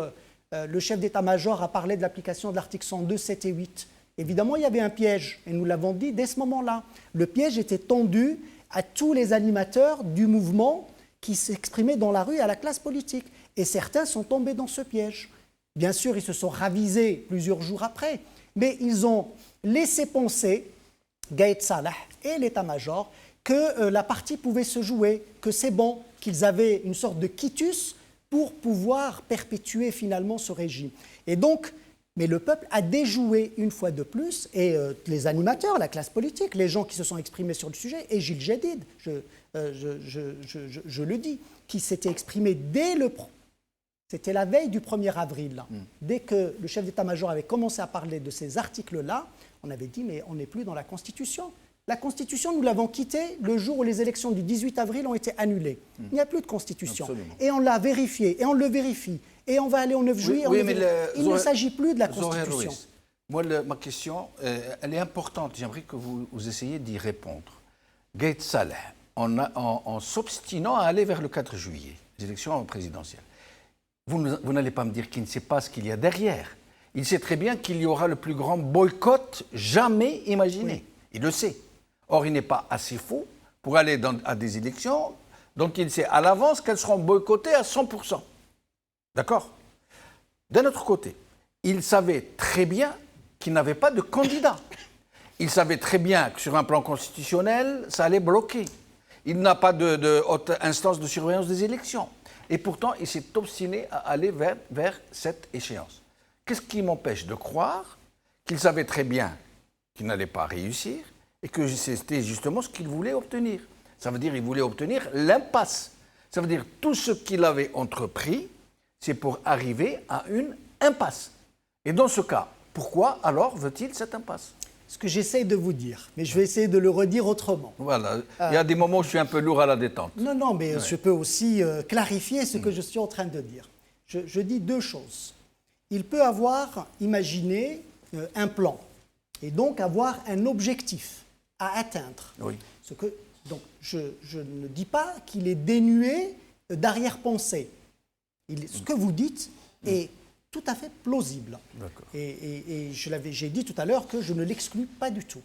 le chef d'état-major a parlé de l'application de l'article 102, 7 et 8, évidemment, il y avait un piège, et nous l'avons dit dès ce moment-là. Le piège était tendu à tous les animateurs du mouvement qui s'exprimaient dans la rue et à la classe politique. Et certains sont tombés dans ce piège. Bien sûr, ils se sont ravisés plusieurs jours après, mais ils ont laissé penser, Gaïd Salah et l'état-major, que la partie pouvait se jouer, que c'est bon, qu'ils avaient une sorte de quitus pour pouvoir perpétuer finalement ce régime. Et donc, mais le peuple a déjoué une fois de plus, et les animateurs, la classe politique, les gens qui se sont exprimés sur le sujet, et Gilles Jadid, je le dis, qui s'était exprimé c'était la veille du 1er avril. Dès que le chef d'état-major avait commencé à parler de ces articles-là, on avait dit, mais on n'est plus dans la Constitution. La Constitution, nous l'avons quittée le jour où les élections du 18 avril ont été annulées. Il n'y a plus de Constitution. Absolument. Et on l'a vérifié, et on le vérifie. Et on va aller au 9 juillet. Il ne s'agit plus de la Constitution. Moi, ma question, elle est importante. J'aimerais que vous essayiez d'y répondre. Gaïd Salah, en s'obstinant à aller vers le 4 juillet, les élections présidentielles, vous n'allez pas me dire qu'il ne sait pas ce qu'il y a derrière. Il sait très bien qu'il y aura le plus grand boycott jamais imaginé. Oui. Il le sait. Or, il n'est pas assez fou pour aller à des élections dont il sait à l'avance qu'elles seront boycottées à 100%. D'accord ? D'un autre côté, il savait très bien qu'il n'avait pas de candidat. Il savait très bien que sur un plan constitutionnel, ça allait bloquer. Il n'a pas de haute instance de surveillance des élections. Et pourtant, il s'est obstiné à aller vers cette échéance. Qu'est-ce qui m'empêche de croire qu'il savait très bien qu'il n'allait pas réussir et que c'était justement ce qu'il voulait obtenir? Ça veut dire qu'il voulait obtenir l'impasse. Ça veut dire tout ce qu'il avait entrepris, c'est pour arriver à une impasse. Et dans ce cas, pourquoi alors veut-il cette impasse? Ce que j'essaie de vous dire, mais je vais essayer de le redire autrement. Voilà, il y a des moments où je suis un peu lourd à la détente. Non, mais je peux aussi clarifier ce que je suis en train de dire. Je dis deux choses. Il peut avoir imaginé un plan, et donc avoir un objectif à atteindre. Oui. Donc, je ne dis pas qu'il est dénué d'arrière-pensée. Ce que vous dites est tout à fait plausible. Et j'ai dit tout à l'heure que je ne l'exclus pas du tout.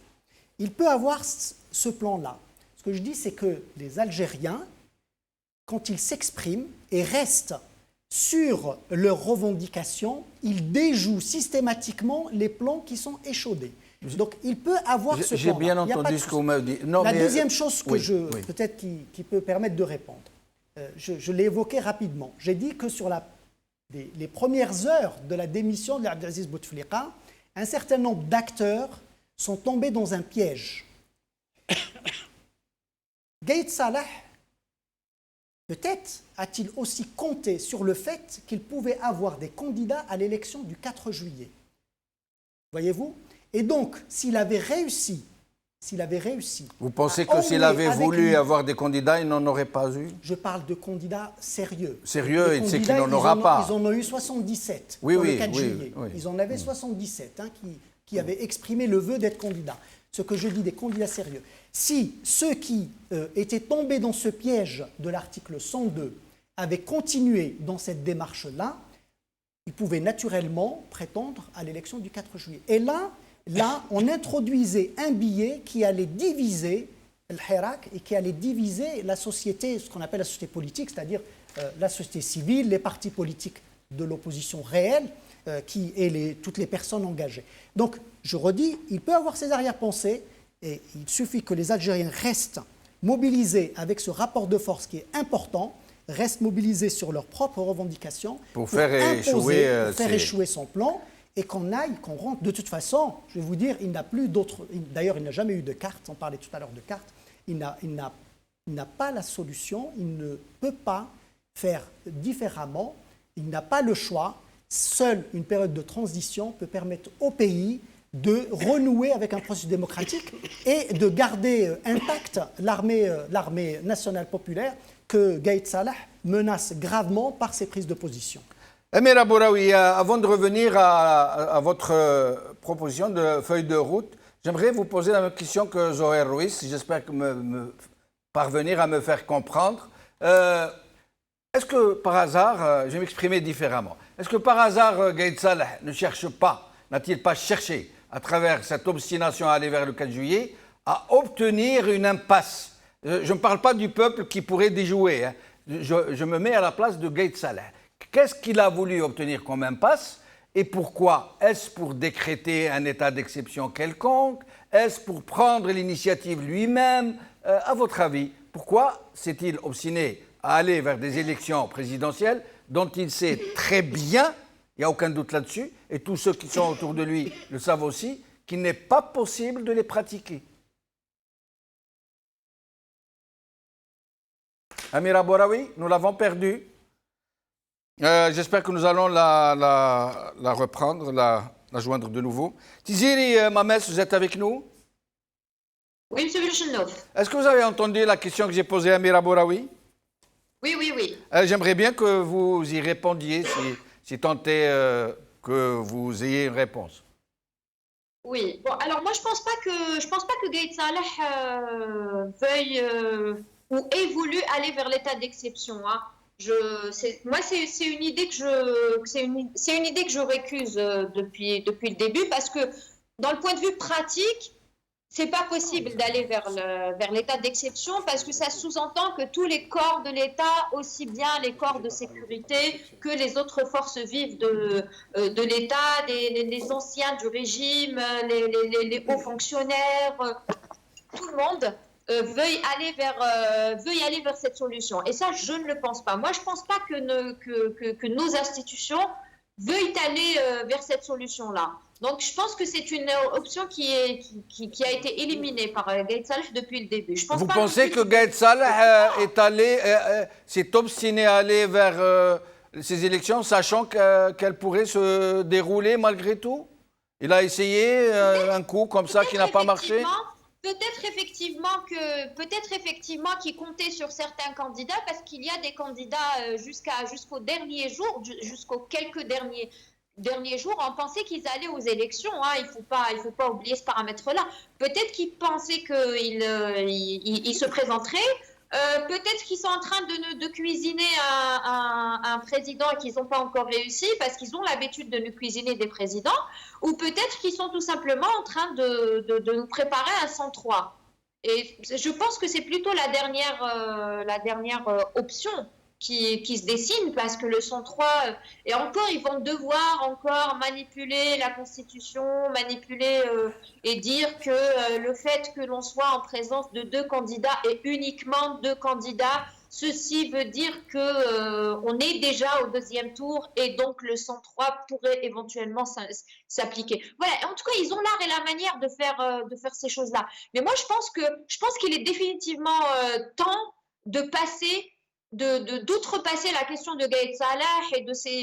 Il peut avoir ce plan-là. Ce que je dis, c'est que les Algériens quand ils s'expriment et restent sur leurs revendications, ils déjouent systématiquement les plans qui sont échaudés. Donc il peut avoir ce plan. J'ai bien entendu ce que vous m'avez dit. La deuxième chose que peut-être qui peut permettre de répondre, je l'ai évoqué rapidement. J'ai dit que sur les premières heures de la démission de Abdelaziz Bouteflika, un certain nombre d'acteurs sont tombés dans un piège. Gaïd Salah, peut-être a-t-il aussi compté sur le fait qu'il pouvait avoir des candidats à l'élection du 4 juillet. Voyez-vous? Et donc, s'il avait réussi... Vous pensez que s'il avait voulu avoir des candidats, il n'en aurait pas eu? Je parle de candidats sérieux. Sérieux, c'est qu'il n'en aura pas. Ils en ont eu 77 pour le 4 juillet. Ils en avaient 77 qui avaient exprimé le vœu d'être candidats. Ce que je dis des candidats sérieux. Si ceux qui étaient tombés dans ce piège de l'article 102 avaient continué dans cette démarche-là, ils pouvaient naturellement prétendre à l'élection du 4 juillet. Et là, on introduisait un billet qui allait diviser le Hirak et qui allait diviser la société, ce qu'on appelle la société politique, c'est-à-dire la société civile, les partis politiques de l'opposition réelle et toutes les personnes engagées. Donc, je redis, il peut avoir ses arrière-pensées et il suffit que les Algériens restent mobilisés avec ce rapport de force qui est important, restent mobilisés sur leurs propres revendications pour faire échouer son plan. Et qu'on rentre. De toute façon, je vais vous dire, il n'a plus d'autres... D'ailleurs, il n'a jamais eu de carte, on parlait tout à l'heure de carte. Il n'a pas la solution, il ne peut pas faire différemment, il n'a pas le choix. Seule une période de transition peut permettre au pays de renouer avec un processus démocratique et de garder intacte l'armée nationale populaire que Gaïd Salah menace gravement par ses prises de position. Amir Abouraoui, avant de revenir à votre proposition de feuille de route, j'aimerais vous poser la même question que Zohair Ruiz. J'espère me parvenir à me faire comprendre. Est-ce que par hasard, je vais m'exprimer différemment, est-ce que par hasard Gaïd Salah n'a-t-il pas cherché, à travers cette obstination à aller vers le 4 juillet, à obtenir une impasse? Je ne parle pas du peuple qui pourrait déjouer, hein. Je me mets à la place de Gaïd Salah. Qu'est-ce qu'il a voulu obtenir comme impasse et pourquoi? Est-ce pour décréter un état d'exception quelconque? Est-ce pour prendre l'initiative lui-même? À votre avis, pourquoi s'est-il obstiné à aller vers des élections présidentielles dont il sait très bien, il n'y a aucun doute là-dessus, et tous ceux qui sont autour de lui le savent aussi, qu'il n'est pas possible de les pratiquer? Amir Abouraoui, nous l'avons perdu. J'espère que nous allons la reprendre, la joindre de nouveau. Tiziri Mames, vous êtes avec nous? Oui, M. Vilchenov. Est-ce que vous avez entendu la question que j'ai posée à Amir Abouraoui? Oui. J'aimerais bien que vous y répondiez, si tant est que vous ayez une réponse. Oui. Bon, alors moi, je pense pas que Gaïd Salah veuille ou ait voulu aller vers l'état d'exception. Hein. Moi, c'est une idée que je récuse depuis le début parce que dans le point de vue pratique, c'est pas possible d'aller vers l'état d'exception parce que ça sous-entend que tous les corps de l'État, aussi bien les corps de sécurité que les autres forces vives de l'État, les anciens du régime, les hauts fonctionnaires, tout le monde veuille aller vers cette solution. Et ça, je ne le pense pas. Moi, je ne pense pas que nos institutions veuillent aller vers cette solution-là. Donc, je pense que c'est une option qui a été éliminée par Gaïd Salah depuis le début. Vous pensez que Gaïd Salah s'est obstiné à aller vers ces élections, sachant qu'elles pourraient se dérouler malgré tout? Il a essayé un coup comme ça qui n'a pas marché? Peut-être effectivement qu'il comptait sur certains candidats parce qu'il y a des candidats jusqu'au dernier jour, jusqu'aux quelques derniers jours, on pensait qu'ils allaient aux élections. Hein. Il faut pas oublier ce paramètre-là. Peut-être qu'ils pensaient qu'ils se présenteraient. Peut-être qu'ils sont en train de cuisiner un président et qu'ils n'ont pas encore réussi parce qu'ils ont l'habitude de nous cuisiner des présidents, ou peut-être qu'ils sont tout simplement en train de nous préparer un 103. Et je pense que c'est plutôt la dernière option qui se dessine, parce que le 103, et encore, ils vont devoir encore manipuler la Constitution, manipuler et dire que le fait que l'on soit en présence de 2 candidats et uniquement 2 candidats, ceci veut dire qu'on est déjà au 2e tour et donc le 103 pourrait éventuellement s'appliquer. Voilà, en tout cas, ils ont l'art et la manière de faire ces choses-là. Mais moi, je pense qu'il est définitivement temps de passer, d'outrepasser la question de Gaïd Salah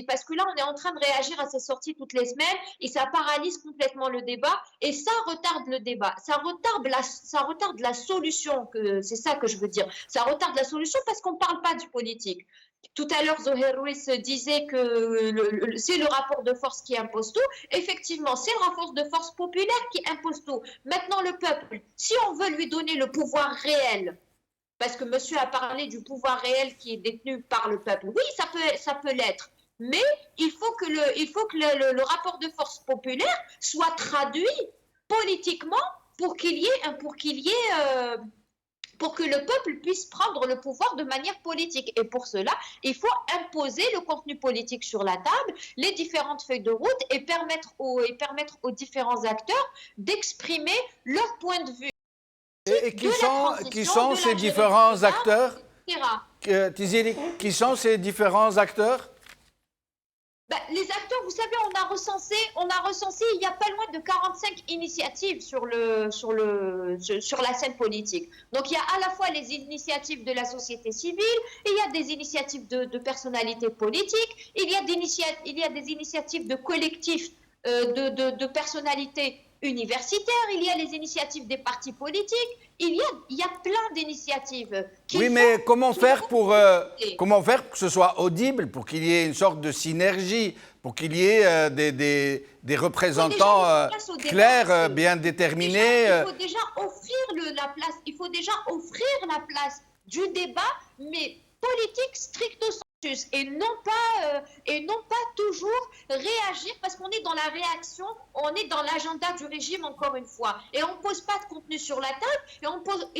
parce que là, on est en train de réagir à ses sorties toutes les semaines et ça paralyse complètement le débat et ça retarde le débat. Ça retarde la solution, c'est ça que je veux dire. Ça retarde la solution parce qu'on ne parle pas du politique. Tout à l'heure, Zoher Ruiz disait que c'est le rapport de force qui impose tout. Effectivement, c'est le rapport de force populaire qui impose tout. Maintenant, le peuple, si on veut lui donner le pouvoir réel, parce que monsieur a parlé du pouvoir réel qui est détenu par le peuple. Oui, ça peut l'être. Mais il faut que le rapport de force populaire soit traduit politiquement pour que le peuple puisse prendre le pouvoir de manière politique. Et pour cela, il faut imposer le contenu politique sur la table, les différentes feuilles de route et permettre aux différents acteurs d'exprimer leur point de vue. Et qui sont ces différents acteurs, Tiziri, qui sont ces différents acteurs? Les acteurs, vous savez, on a recensé il n'y a pas loin de 45 initiatives sur la scène politique. Donc il y a à la fois les initiatives de la société civile, il y a des initiatives de personnalités politiques, il y a des initiatives de collectifs de personnalités universitaires, il y a les initiatives des partis politiques, il y a plein d'initiatives. Oui, mais comment faire pour que ce soit audible, pour qu'il y ait une sorte de synergie, pour qu'il y ait des représentants clairs, bien déterminés? Il faut déjà offrir la place du débat, mais politique stricto sensu. Et non pas toujours réagir, parce qu'on est dans la réaction, on est dans l'agenda du régime encore une fois. Et on ne pose pas de contenu sur la table, et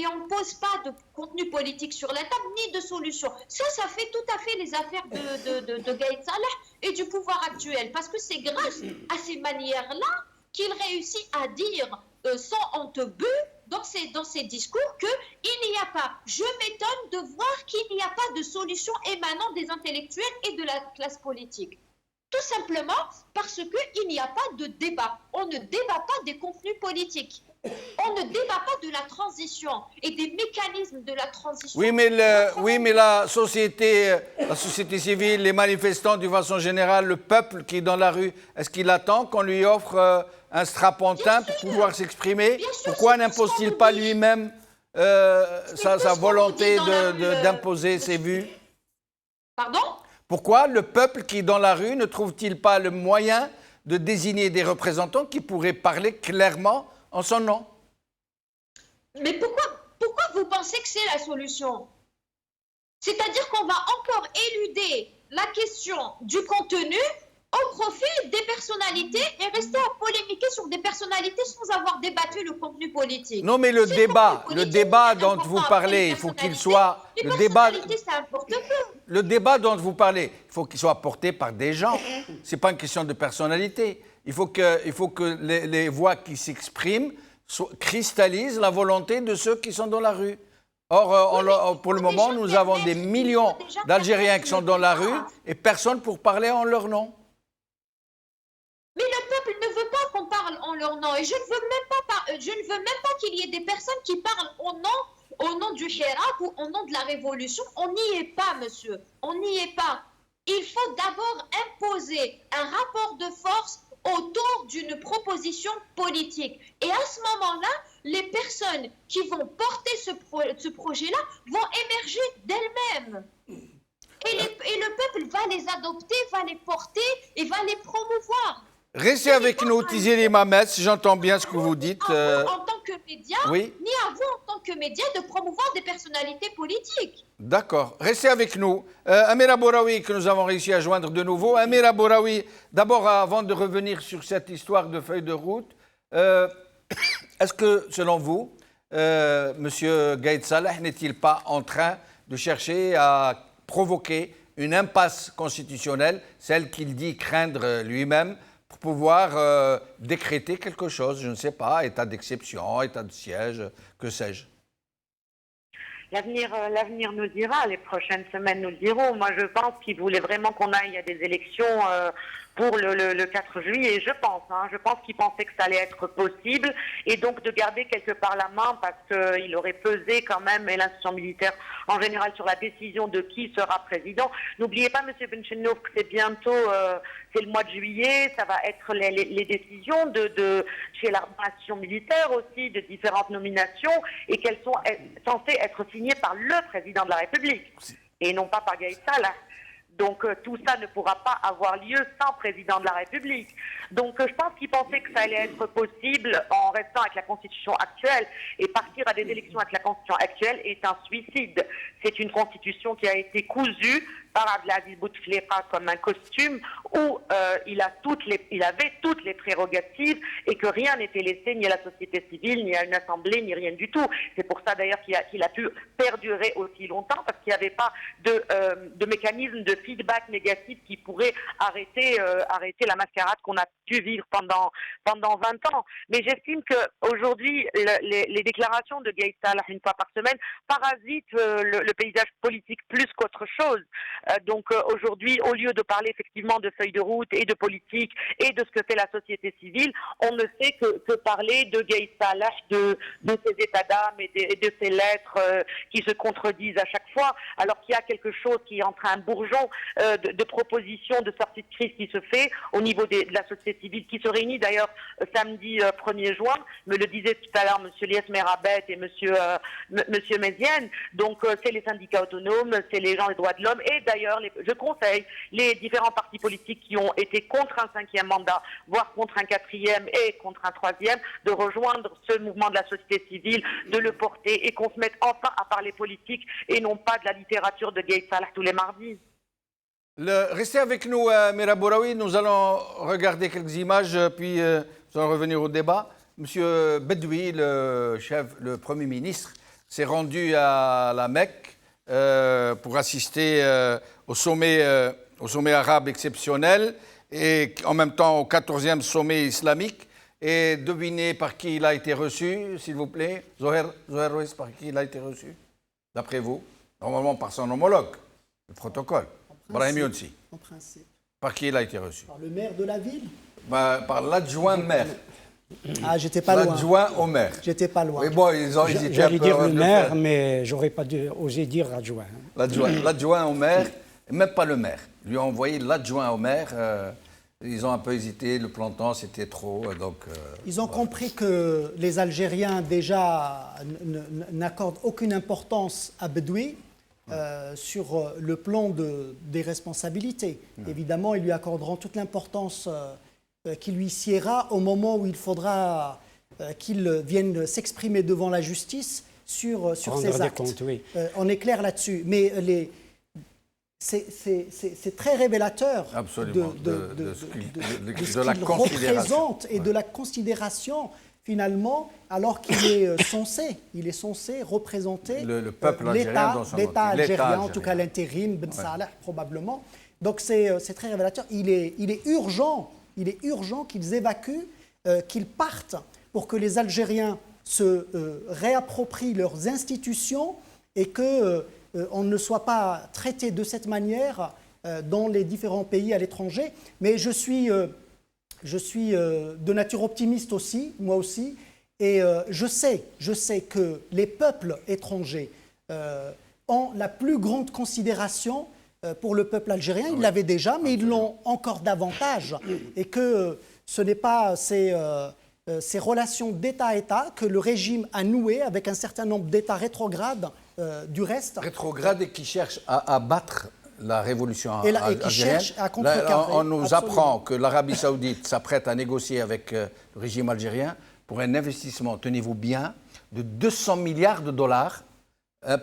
on ne pose pas de contenu politique sur la table, ni de solution. Ça fait tout à fait les affaires de Gaïd Salah et du pouvoir actuel. Parce que c'est grâce à ces manières-là qu'il réussit à dire sans honte dans ses discours qu'il n'y a pas. Je m'étonne de voir qu'il n'y a pas de solution émanant des intellectuels et de la classe politique. Tout simplement parce qu'il n'y a pas de débat. On ne débat pas des contenus politiques. On ne débat pas de la transition et des mécanismes de la transition. Oui, mais la société civile, les manifestants d'une façon générale, le peuple qui est dans la rue, est-ce qu'il attend qu'on lui offre un strapontin pour pouvoir s'exprimer? Pourquoi n'impose-t-il pas lui-même sa volonté d'imposer ses vues? Pardon? Pourquoi le peuple qui est dans la rue ne trouve-t-il pas le moyen de désigner des représentants qui pourraient parler clairement en son nom? Mais pourquoi vous pensez que c'est la solution? C'est-à-dire qu'on va encore éluder la question du contenu au profit des personnalités et rester à polémiquer sur des personnalités sans avoir débattu le contenu politique. Non, mais le débat dont vous parlez, il faut qu'il soit... Le débat dont vous parlez, il faut qu'il soit porté par des gens. Ce n'est pas une question de personnalité. Il faut que les voix qui s'expriment cristallisent la volonté de ceux qui sont dans la rue. Or, pour le moment, nous avons des millions d'Algériens qui sont dans la rue et personne pour parler en leur nom. Mais le peuple ne veut pas qu'on parle en leur nom. Et je ne veux même pas qu'il y ait des personnes qui parlent au nom du Hirak ou au nom de la révolution. On n'y est pas, monsieur. On n'y est pas. Il faut d'abord imposer un rapport de force autour d'une proposition politique. Et à ce moment-là, les personnes qui vont porter ce projet-là vont émerger d'elles-mêmes. Et le peuple va les adopter, va les porter et va les promouvoir. Restez avec nous, Tiziri Mamet, si j'entends bien ce que vous dites. En tant que média, oui. Ni à vous en tant que média de promouvoir des personnalités politiques. D'accord. Restez avec nous. Amira Bouraoui, que nous avons réussi à joindre de nouveau. Amira Bouraoui, d'abord, avant de revenir sur cette histoire de feuille de route, est-ce que, selon vous, M. Gaïd Salah n'est-il pas en train de chercher à provoquer une impasse constitutionnelle, celle qu'il dit craindre lui-même, pour pouvoir décréter quelque chose, je ne sais pas, état d'exception, état de siège, que sais-je? L'avenir nous le dira, les prochaines semaines nous le diront. Moi, je pense qu'il voulait vraiment qu'on aille à des élections pour le 4 juillet, je pense qu'il pensait que ça allait être possible, et donc de garder quelque part la main, parce qu'il aurait pesé quand même, et l'institution militaire en général, sur la décision de qui sera président. N'oubliez pas, M. Benchenouf, que c'est bientôt, c'est le mois de juillet, ça va être les décisions chez l'institution militaire aussi, de différentes nominations, et qu'elles sont censées être signées par le président de la République, et non pas par Gaïd Salah. Donc tout ça ne pourra pas avoir lieu sans président de la République. Donc je pense qu'il pensait que ça allait être possible en restant avec la constitution actuelle, et partir à des élections avec la constitution actuelle est un suicide. C'est une constitution qui a été cousue par Abdelaziz Bouteflika comme un costume, où il avait toutes les prérogatives, et que rien n'était laissé ni à la société civile, ni à une assemblée, ni rien du tout. C'est pour ça d'ailleurs qu'il a pu perdurer aussi longtemps, parce qu'il n'y avait pas de mécanisme de feedback négatif qui pourrait arrêter la mascarade qu'on a pu vivre pendant 20 ans. Mais j'estime qu'aujourd'hui, les déclarations de Gaïd Salah une fois par semaine parasitent le paysage politique plus qu'autre chose. Donc aujourd'hui, au lieu de parler effectivement de feuilles de route et de politique et de ce que fait la société civile, on ne fait que parler de Gaïd Salah, de ses états d'âme et de ses lettres qui se contredisent à chaque fois, alors qu'il y a quelque chose qui est en train, un bourgeon de propositions de sortie de crise qui se fait au niveau de la société civile, qui se réunit d'ailleurs samedi 1er juin, me le disait tout à l'heure M. Lies Merabet et M. Mézienne. Donc c'est les syndicats autonomes, c'est les gens des droits de l'homme, et d'ailleurs je conseille les différents partis politiques qui ont été contre un 5e mandat, voire contre un 4e et contre un 3e, de rejoindre ce mouvement de la société civile, de le porter, et qu'on se mette enfin à parler politique et non pas de la littérature de Gaïd Salah tous les mardis. Restez avec nous, Mira Bouraoui. Nous allons regarder quelques images, puis nous allons revenir au débat. Monsieur Bedoui, le Premier ministre, s'est rendu à la Mecque pour assister au sommet arabe exceptionnel, et en même temps au 14e sommet islamique. Et devinez par qui il a été reçu, s'il vous plaît. Zoher Rouis, par qui il a été reçu, d'après vous? Normalement par son homologue, le protocole. Brahim Younsi. En principe. Par qui il a été reçu? Par le maire de la ville? Par l'adjoint maire. Ah, j'étais pas loin. L'adjoint au maire. J'étais pas loin. Mais bon, ils ont hésité un peu. J'allais dire le maire, mais j'aurais pas osé dire l'adjoint. L'adjoint au maire, même pas le maire. Ils lui ont envoyé l'adjoint au maire. Ils ont un peu hésité, le plantant, c'était trop. Donc, ils ont compris que les Algériens, déjà, n'accordent aucune importance à Bedoui sur le plan des responsabilités. Évidemment, ils lui accorderont toute l'importance qui lui siéra au moment où il faudra qu'il vienne s'exprimer devant la justice sur ses actes. Comptes, oui. On est clair là-dessus. Mais c'est très révélateur de ce qu'il représente et de la considération, finalement, alors qu'il est censé représenter le peuple algérien, l'État algérien, en tout cas l'intérim, Ben Salah probablement. Donc c'est très révélateur. Il est urgent qu'ils évacuent, qu'ils partent, pour que les Algériens se réapproprient leurs institutions, et que on ne soit pas traité de cette manière dans les différents pays à l'étranger. Mais je suis de nature optimiste aussi, moi aussi, et je sais que les peuples étrangers ont la plus grande considération pour le peuple algérien. Ils l'avaient déjà, mais ils l'ont encore davantage, et que ce n'est pas ces relations d'État à État que le régime a nouées avec un certain nombre d'États rétrogrades du reste. Rétrogrades, et qui cherchent à battre la révolution algérienne. Et qui cherchent à contrecarrer. On nous apprend que l'Arabie saoudite s'apprête à négocier avec le régime algérien pour un investissement, tenez-vous bien, de 200 milliards de dollars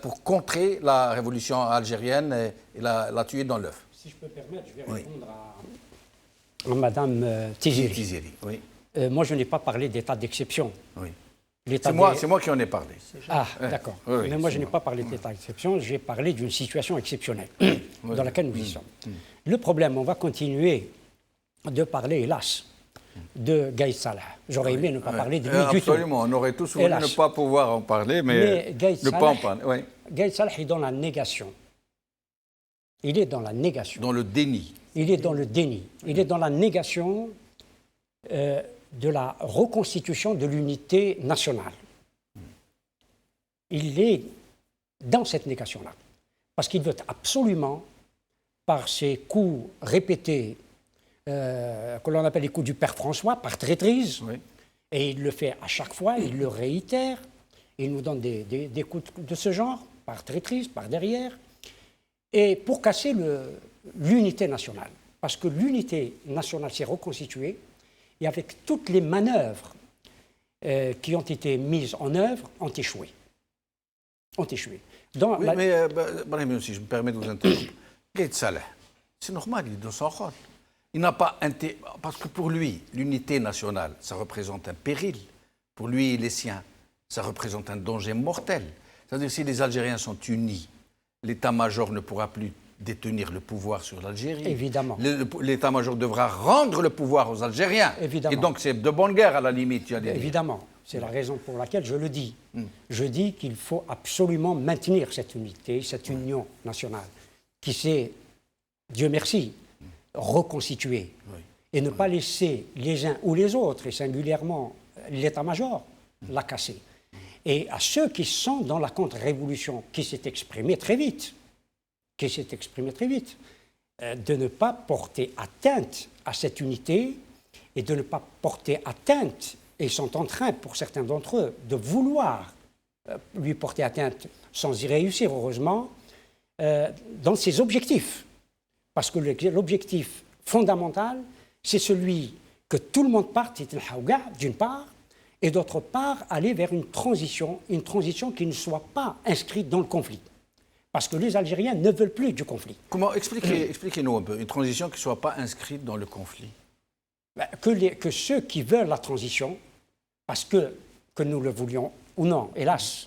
pour contrer la révolution algérienne et la tuer dans l'œuf. Si je peux permettre, je vais répondre à Madame Tiziri. Oui. Moi, je n'ai pas parlé d'état d'exception. Oui. C'est moi qui en ai parlé. Ah, d'accord. Oui, mais moi, je n'ai pas parlé d'état d'exception, j'ai parlé d'une situation exceptionnelle dans laquelle nous y sommes. Le problème, on va continuer de parler, hélas, de Gaïd Salah. J'aurais aimé ne pas parler de lui du tout. Absolument, on aurait tous voulu ne pas pouvoir en parler, mais ne pas en parler. Oui. Gaïd Salah est dans la négation. Il est dans la négation. Dans le déni. Il est dans le déni. Il est dans la négation de la reconstitution de l'unité nationale. Il est dans cette négation-là. Parce qu'il veut absolument, par ses coups répétés, que l'on appelle les coups du père François, par traîtrise, et il le fait à chaque fois, il le réitère, il nous donne des coups de ce genre, par traîtrise, par derrière, et pour casser l'unité nationale. Parce que l'unité nationale s'est reconstituée, et avec toutes les manœuvres qui ont été mises en œuvre, ont échoué. Mais, Brahim aussi, je me permets de vous interrompre. Gaïd Salah, c'est normal, il est dans son rôle. Il n'a pas parce que pour lui, l'unité nationale, ça représente un péril. Pour lui et les siens, ça représente un danger mortel. C'est-à-dire, si les Algériens sont unis, l'état-major ne pourra plus détenir le pouvoir sur l'Algérie. Évidemment. L'état-major devra rendre le pouvoir aux Algériens. Évidemment. Et donc, c'est de bonne guerre, à la limite. Évidemment. C'est la raison pour laquelle je le dis. Je dis qu'il faut absolument maintenir cette unité, cette union nationale, qui s'est, Dieu merci, reconstituée. Et ne pas laisser les uns ou les autres, et singulièrement l'état-major, la casser. Et à ceux qui sont dans la contre-révolution, qui s'est exprimée très vite, de ne pas porter atteinte à cette unité et de ne pas porter atteinte, et sont en train, pour certains d'entre eux, de vouloir lui porter atteinte sans y réussir, heureusement, dans ses objectifs. Parce que l'objectif fondamental, c'est celui que tout le monde parte, d'une part, et d'autre part, aller vers une transition qui ne soit pas inscrite dans le conflit. Parce que les Algériens ne veulent plus du conflit. Comment expliquez-nous un peu, une transition qui ne soit pas inscrite dans le conflit? Que ceux qui veulent la transition, parce que nous le voulions ou non, hélas,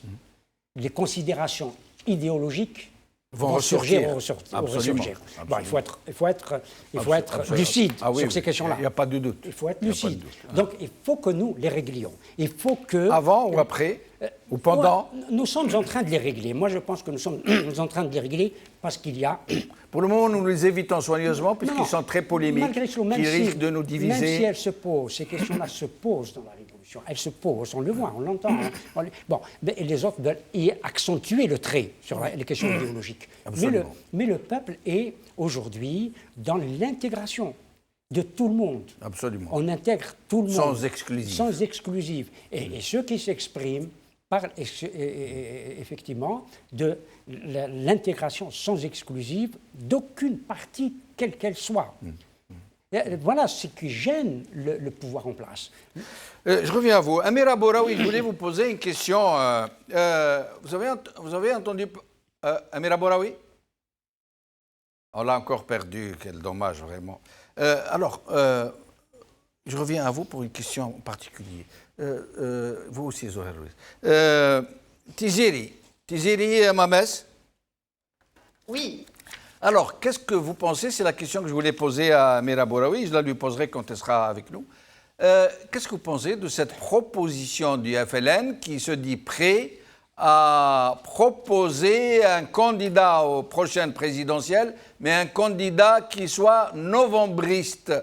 les considérations idéologiques vont ressurgir. Bon, il faut être lucide sur ces questions-là. Il n'y a pas de doute. Il faut être lucide. Donc, il faut que nous les réglions. Il faut que... Avant ou après ou pendant? Nous sommes en train de les régler. Moi, je pense que nous sommes en train de les régler parce qu'il y a... Pour le moment, nous les évitons soigneusement puisqu'ils sont très polémiques, qui risquent de nous diviser. Même si elles se posent, ces questions-là se posent dans la révolution. Elles se posent, on le voit, on l'entend. Bon, et les autres veulent y accentuer le trait sur les questions idéologiques. Mais le peuple est aujourd'hui dans l'intégration de tout le monde. Absolument. On intègre tout le monde. Sans exclusive. Et ceux qui s'expriment parlent effectivement de l'intégration sans exclusive d'aucune partie, quelle qu'elle soit. Voilà ce qui gêne le pouvoir en place. Je reviens à vous. Amira Bouraoui, je voulais vous poser une question. Vous avez entendu Amira Bouraoui? On l'a encore perdu, quel dommage vraiment. Je reviens à vous pour une question en particulier. Vous aussi, Zohar Louis. Tiziri Mames? Oui. Alors, qu'est-ce que vous pensez? C'est la question que je voulais poser à Amira Bouraoui. Je la lui poserai quand elle sera avec nous. Qu'est-ce que vous pensez de cette proposition du FLN qui se dit prêt à proposer un candidat aux prochaines présidentielles, mais un candidat qui soit novembriste?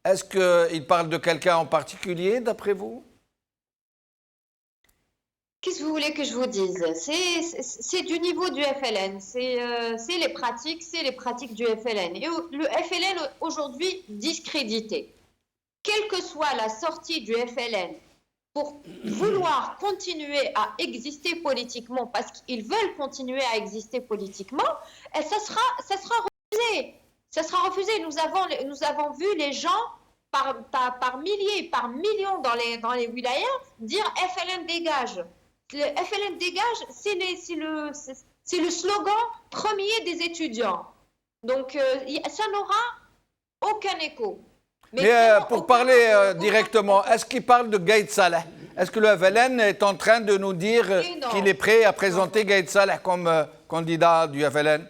Est-ce qu'il parle de quelqu'un en particulier, d'après vous? Qu'est-ce que vous voulez que je vous dise? C'est du niveau du FLN, c'est les pratiques du FLN. Et le FLN aujourd'hui discrédité. Quelle que soit la sortie du FLN, pour vouloir continuer à exister politiquement, parce qu'ils veulent continuer à exister politiquement, ça sera refusé. Ça sera refusé. Nous avons vu les gens par milliers, par millions dans les wilayas dire FLN dégage. Le FLN dégage, c'est le slogan premier des étudiants. Donc, ça n'aura aucun écho. Mais pour parler directement, est-ce qu'il parle de Gaïd Salah? Est-ce que le FLN est en train de nous dire qu'il est prêt à présenter Gaïd Salah comme candidat du FLN?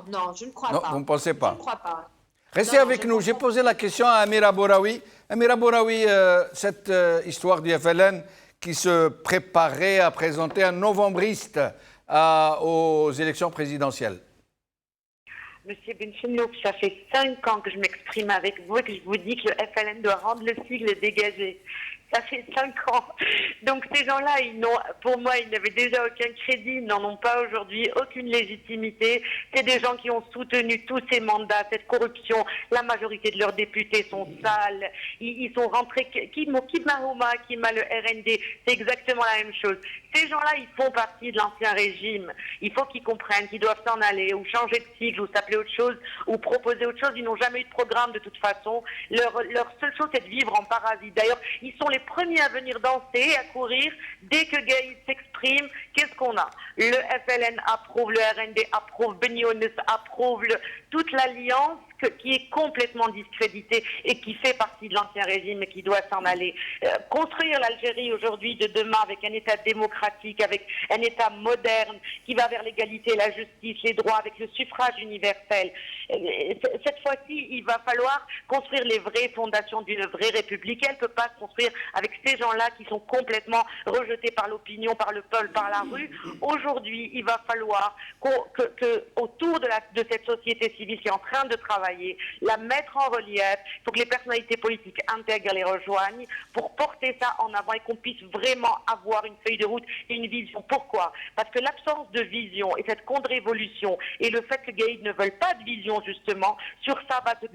Non, je ne crois pas. Non, vous ne pensez pas? Je ne crois pas. Restez avec nous. J'ai posé la question à Amira Bouraoui. Amira Bouraoui, cette histoire du FLN qui se préparait à présenter un novembriste aux élections présidentielles. Monsieur Benchenouk, ça fait 5 ans que je m'exprime avec vous et que je vous dis que le FLN doit rendre le sigle dégagé. Ça fait 5 ans. Donc ces gens-là, pour moi, ils n'avaient déjà aucun crédit, ils n'en ont pas aujourd'hui, aucune légitimité. C'est des gens qui ont soutenu tous ces mandats, cette corruption. La majorité de leurs députés sont sales. Ils sont rentrés. Qui m'a le RND, c'est exactement la même chose. Ces gens-là, ils font partie de l'ancien régime. Il faut qu'ils comprennent qu'ils doivent s'en aller, ou changer de sigle, ou s'appeler autre chose, ou proposer autre chose. Ils n'ont jamais eu de programme de toute façon. Leur seule chose, c'est de vivre en parasite. D'ailleurs, ils sont les premiers à venir danser, à courir. Dès que Gaïd s'exprime, qu'est-ce qu'on a? Le FLN approuve, le RND approuve, Beni Younes approuve, toute l'alliance qui est complètement discréditée et qui fait partie de l'ancien régime et qui doit s'en aller. Construire l'Algérie aujourd'hui de demain avec un État démocratique, avec un État moderne qui va vers l'égalité, la justice, les droits, avec le suffrage universel. Cette fois-ci, il va falloir construire les vraies fondations d'une vraie république. Elle ne peut pas se construire avec ces gens-là qui sont complètement rejetés par l'opinion, par le peuple, par la rue. Aujourd'hui, il va falloir autour de cette société civile qui est en train de travailler, la mettre en relief. Il faut que les personnalités politiques intègres les rejoignent pour porter ça en avant et qu'on puisse vraiment avoir une feuille de route et une vision. Pourquoi? Parce que l'absence de vision et cette contre-révolution et le fait que Gaïd ne veulent pas de vision, justement, sur ça va se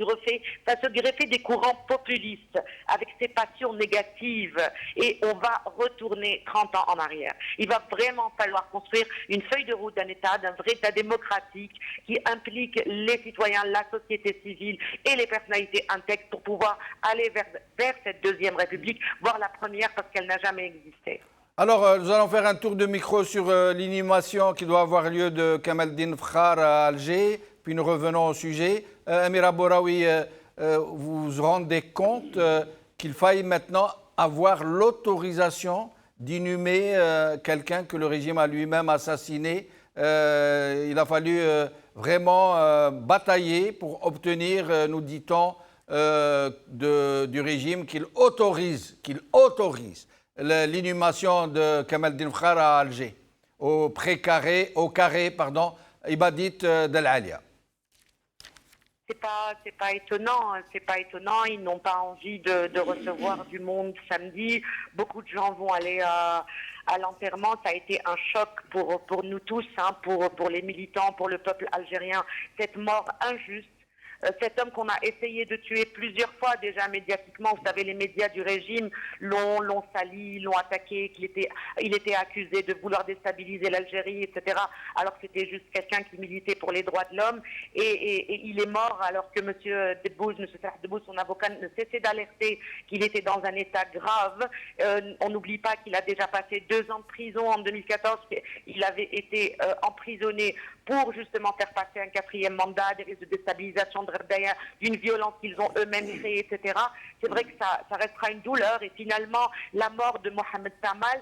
greffer des courants populistes avec ces passions négatives et on va retourner 30 ans en arrière. Il va vraiment falloir construire une feuille de route d'un État, d'un vrai État démocratique qui implique les citoyens, la société civile et les personnalités intègres pour pouvoir aller vers cette deuxième république, voire la première parce qu'elle n'a jamais existé. Alors, nous allons faire un tour de micro sur l'inhumation qui doit avoir lieu de Kamaldine Fkhar à Alger, puis nous revenons au sujet. Amira Bouraoui, vous vous rendez compte qu'il faille maintenant avoir l'autorisation d'inhumer quelqu'un que le régime a lui-même assassiné. Il a fallu vraiment batailler pour obtenir, nous dit-on, du régime qu'il autorise l'inhumation de Kamaldine Fkhar à Alger, au carré Ibadit d'El Alia. C'est pas étonnant, ils n'ont pas envie de recevoir du monde samedi. Beaucoup de gens vont aller à l'enterrement. Ça a été un choc pour nous tous, pour les militants, pour le peuple algérien, cette mort injuste. Cet homme qu'on a essayé de tuer plusieurs fois déjà médiatiquement, vous savez, les médias du régime l'ont sali, l'ont attaqué, il était accusé de vouloir déstabiliser l'Algérie, etc. Alors que c'était juste quelqu'un qui militait pour les droits de l'homme. Et il est mort alors que M. Salah Debbouz, son avocat, ne cessait d'alerter qu'il était dans un état grave. On n'oublie pas qu'il a déjà passé 2 ans de prison en 2014. Il avait été emprisonné pour justement faire passer un 4e mandat, des risques de déstabilisation d'une violence qu'ils ont eux-mêmes créée, etc. C'est vrai que ça restera une douleur et finalement la mort de Mohamed Tamal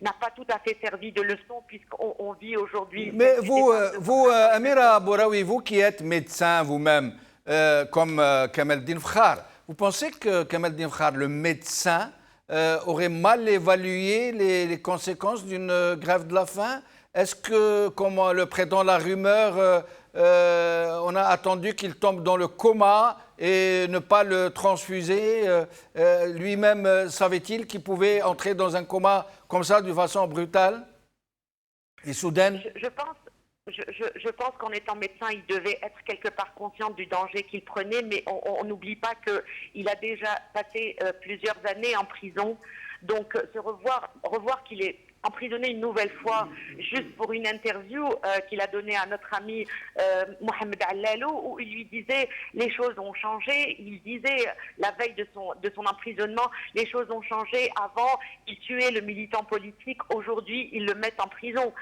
n'a pas tout à fait servi de leçon puisqu'on vit aujourd'hui... Mais vous Amira Bouraoui, vous qui êtes médecin vous-même, comme Kamaldine Fkhar, vous pensez que Kamaldine Fkhar, le médecin, aurait mal évalué les conséquences d'une grève de la faim? Est-ce que, comme le prétend la rumeur, on a attendu qu'il tombe dans le coma et ne pas le transfuser? Lui-même, savait-il qu'il pouvait entrer dans un coma comme ça, de façon brutale et soudaine? Je pense qu'en étant médecin, il devait être quelque part conscient du danger qu'il prenait, mais on n'oublie pas qu'il a déjà passé plusieurs années en prison. Donc, revoir qu'il est emprisonné une nouvelle fois juste pour une interview qu'il a donnée à notre ami Mohamed Allalou, où il lui disait les choses ont changé. Il disait la veille de son emprisonnement, les choses ont changé. Avant, il tuait le militant politique. Aujourd'hui, ils le mettent en prison.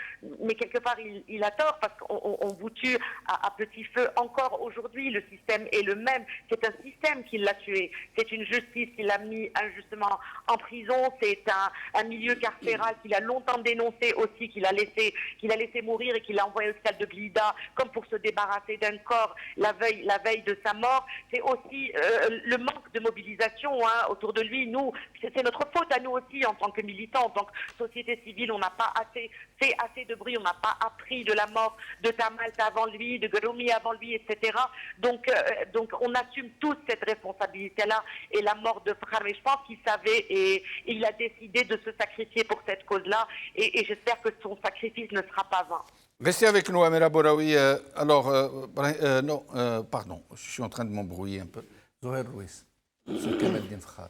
Mais quelque part, il a tort parce qu'on vous tue à petit feu encore aujourd'hui. Le système est le même. C'est un système qui l'a tué. C'est une justice qui l'a mis injustement en prison. C'est un milieu carcéral qu'il a longtemps dénoncé aussi, qu'il a laissé mourir et qu'il a envoyé au hôpital de Blida comme pour se débarrasser d'un corps la veille de sa mort. C'est aussi le manque de mobilisation autour de lui. Nous, c'est notre faute à nous aussi en tant que militants, en tant que société civile. On n'a pas fait assez de bruit, on n'a pas appris de la mort de Tamalt avant lui, de Garoumi avant lui, etc. Donc on assume tous cette responsabilité-là et la mort de Fakhar. Mais je pense qu'il savait et il a décidé de se sacrifier pour cette cause-là et j'espère que son sacrifice ne sera pas vain. Restez avec nous, Amira Bouraoui. Pardon, je suis en train de m'embrouiller un peu. Zohair Rouis, c'est Kamel Din Fakhar.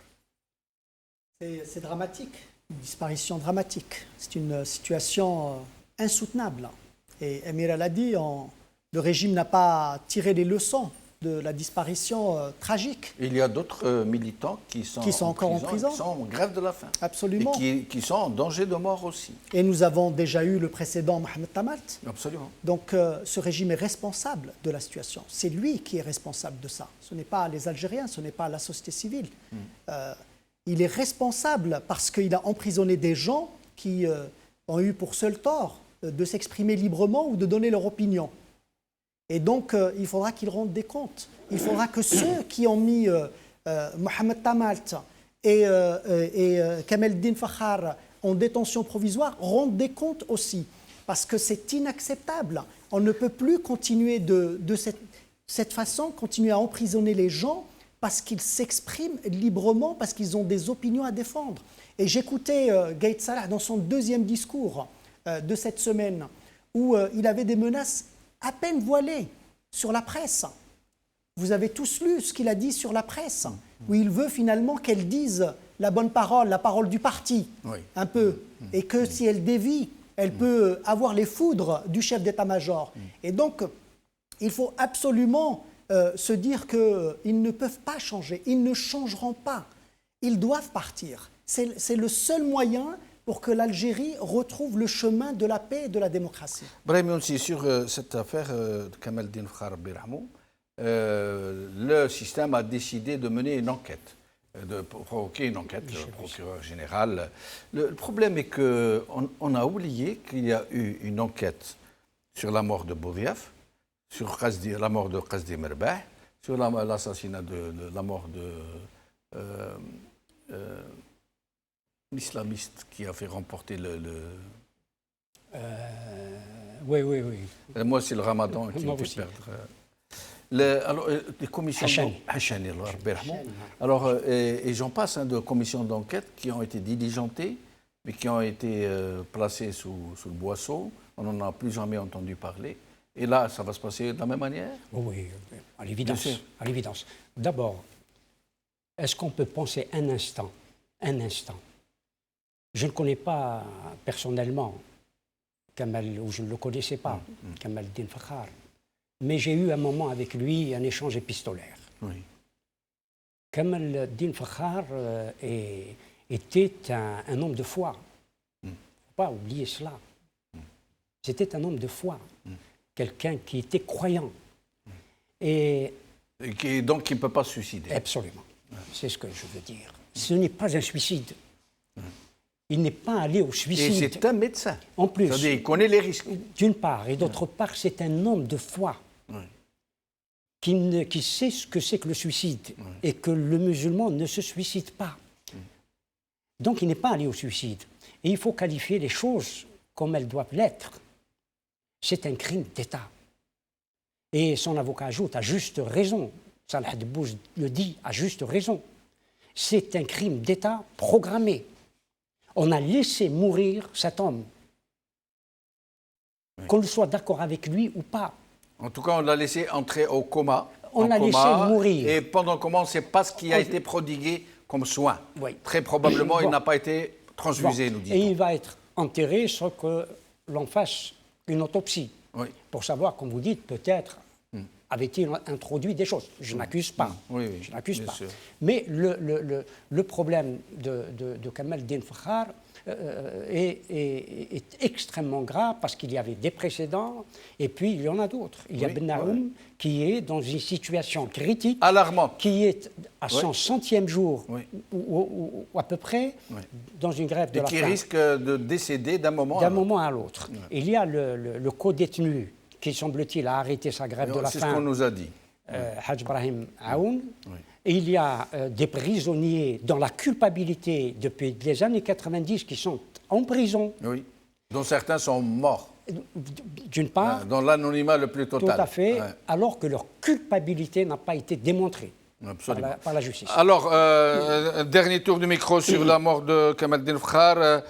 C'est dramatique, une disparition dramatique. C'est une situation insoutenable. Et Amira l'a dit, le régime n'a pas tiré les leçons de la disparition tragique. Il y a d'autres militants qui sont encore en prison, qui sont en grève de la faim. Absolument. Et qui sont en danger de mort aussi. Et nous avons déjà eu le précédent Mohamed Tamalt. Absolument. Donc ce régime est responsable de la situation. C'est lui qui est responsable de ça. Ce n'est pas les Algériens, ce n'est pas la société civile. Il est responsable parce qu'il a emprisonné des gens qui ont eu pour seul tort de s'exprimer librement ou de donner leur opinion. Et donc, il faudra qu'ils rendent des comptes. Il faudra que ceux qui ont mis Mohamed Tamalt et Kamel Din Fakhar en détention provisoire rendent des comptes aussi. Parce que c'est inacceptable. On ne peut plus continuer de cette façon, continuer à emprisonner les gens parce qu'ils s'expriment librement, parce qu'ils ont des opinions à défendre. Et j'écoutais Gaïd Salah dans son deuxième discours de cette semaine, où il avait des menaces à peine voilé sur la presse. Vous avez tous lu ce qu'il a dit sur la presse, où il veut finalement qu'elle dise la bonne parole, la parole du parti, un peu, et que si elle dévie, elle peut avoir les foudres du chef d'état-major. Et donc, il faut absolument se dire qu'ils ne peuvent pas changer, ils ne changeront pas, ils doivent partir. C'est le seul moyen pour que l'Algérie retrouve le chemin de la paix et de la démocratie. Brahim Younsi, sur cette affaire de Kamel Din Fakhar Birahmou, le système a décidé de mener une enquête, de provoquer une enquête, le procureur général. Le problème est qu'on a oublié qu'il y a eu une enquête sur la mort de Boudiaf, sur la mort de Qasdi Merbah, sur l'assassinat la mort de l'islamiste qui a fait remporter Oui. Moi, c'est le Ramadan qui me fait perdre. Alors, les commissions Hachani, alors, et j'en passe de commissions d'enquête qui ont été diligentées, mais qui ont été placées sous le boisseau. On n'en a plus jamais entendu parler. Et là, ça va se passer de la même manière? Oui, à l'évidence. D'abord, est-ce qu'on peut penser un instant, je ne connais pas personnellement Kamel, ou je ne le connaissais pas, Kamel Din Fakhar, mais j'ai eu un moment avec lui, un échange épistolaire. Oui. Kamel Din Fakhar était un homme de foi. Il ne faut pas oublier cela. C'était un homme de foi, quelqu'un qui était croyant. Et donc qui ne peut pas se suicider. Absolument, c'est ce que je veux dire. Ce n'est pas un suicide. Il n'est pas allé au suicide. Et c'est un médecin. En plus. C'est-à-dire, il connaît les risques. D'une part. Et d'autre part, c'est un homme de foi qui sait ce que c'est que le suicide et que le musulman ne se suicide pas. Donc, il n'est pas allé au suicide. Et il faut qualifier les choses comme elles doivent l'être. C'est un crime d'État. Et son avocat ajoute à juste raison, Salah Debouze le dit à juste raison, c'est un crime d'État programmé. On a laissé mourir cet homme, qu'on soit d'accord avec lui ou pas. En tout cas, on l'a laissé entrer au coma. On l'a laissé mourir. Et pendant le coma, on ne sait pas ce qui a été prodigué comme soin. Oui. Très probablement, il n'a pas été transfusé, nous dit-on. Et il va être enterré sans que l'on fasse une autopsie. Oui. Pour savoir, comme vous dites, peut-être avait-il introduit des choses. Je n'accuse pas. Oui, je n'accuse pas. Sûr. Mais le problème de Kamal Din Fakhar est extrêmement grave parce qu'il y avait des précédents et puis il y en a d'autres. Il y a Ben Naoum qui est dans une situation critique, alarmante, qui est à son 100e jour ou à peu près dans une grève de la faim. Et qui risque de décéder d'un moment à l'autre. Il y a le co-détenu qui, semble-t-il, a arrêté sa grève de la faim. C'est ce qu'on nous a dit. Hadj Brahim Aoun. Et il y a des prisonniers dans la culpabilité depuis les années 90 qui sont en prison. Oui, dont certains sont morts. D'une part. Dans l'anonymat le plus total. Tout à fait, alors que leur culpabilité n'a pas été démontrée par la justice. Alors, dernier tour du micro sur la mort de Kamal Din Fakhar.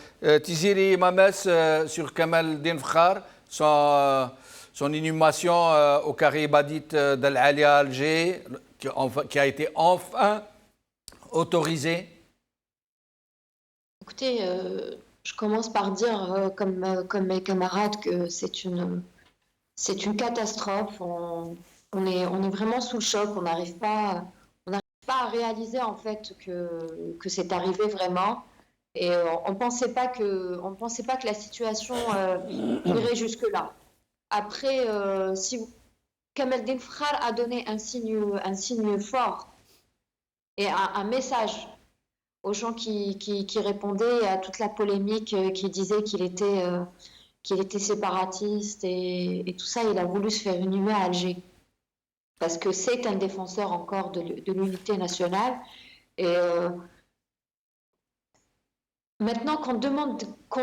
Tiziri Mames sur Kamal Din Fakhar, son inhumation au carré Ibadite d'Al-Alia à Alger, qui a été enfin autorisée. Écoutez, je commence par dire, comme mes camarades, que c'est une catastrophe. On est vraiment sous le choc. On n'arrive pas à réaliser en fait que c'est arrivé vraiment. Et on pensait pas que la situation irait jusque là. Après, Kamal Din Fakhar a donné un signe fort et un message aux gens qui répondaient à toute la polémique, qui disaient qu'il était séparatiste et tout ça. Il a voulu se faire inhumer à Alger parce que c'est un défenseur encore de l'unité nationale. Et maintenant qu'on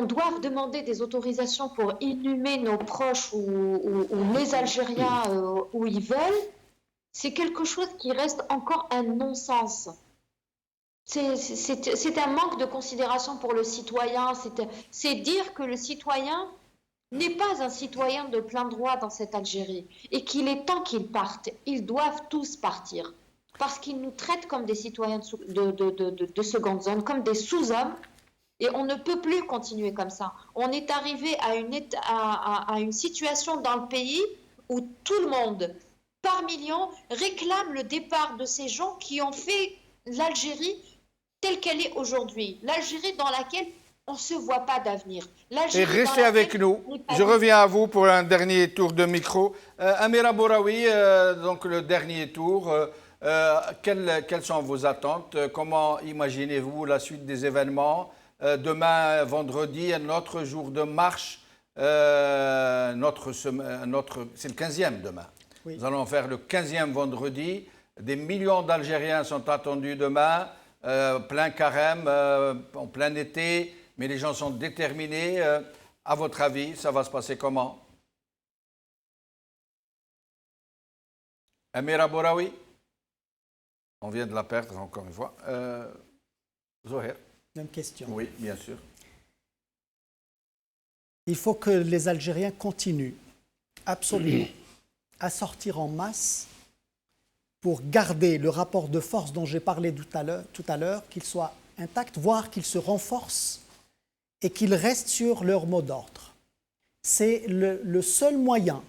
doive demander des autorisations pour inhumer nos proches ou les Algériens où ils veulent, c'est quelque chose qui reste encore un non-sens. C'est un manque de considération pour le citoyen. C'est dire que le citoyen n'est pas un citoyen de plein droit dans cette Algérie et qu'il est temps qu'ils partent. Ils doivent tous partir parce qu'ils nous traitent comme des citoyens de seconde zone, comme des sous-hommes. Et on ne peut plus continuer comme ça. On est arrivé à une situation dans le pays où tout le monde, par millions, réclame le départ de ces gens qui ont fait l'Algérie telle qu'elle est aujourd'hui. L'Algérie dans laquelle on ne se voit pas d'avenir. Et restez avec nous. Je reviens à vous pour un dernier tour de micro. Amira Bouraoui, donc le dernier tour. Quelles sont vos attentes? Comment imaginez-vous la suite des événements? Demain, vendredi, un autre jour de marche. C'est le 15e demain. Oui. Nous allons faire le 15e vendredi. Des millions d'Algériens sont attendus demain, plein carême, en plein été, mais les gens sont déterminés. À votre avis, ça va se passer comment? Amira Bouraoui? On vient de la perdre encore une fois. Zoher? Même question. Oui, bien sûr. Il faut que les Algériens continuent absolument à sortir en masse pour garder le rapport de force dont j'ai parlé tout à l'heure, qu'il soit intact, voire qu'il se renforce et qu'il reste sur leur mot d'ordre. C'est le seul moyen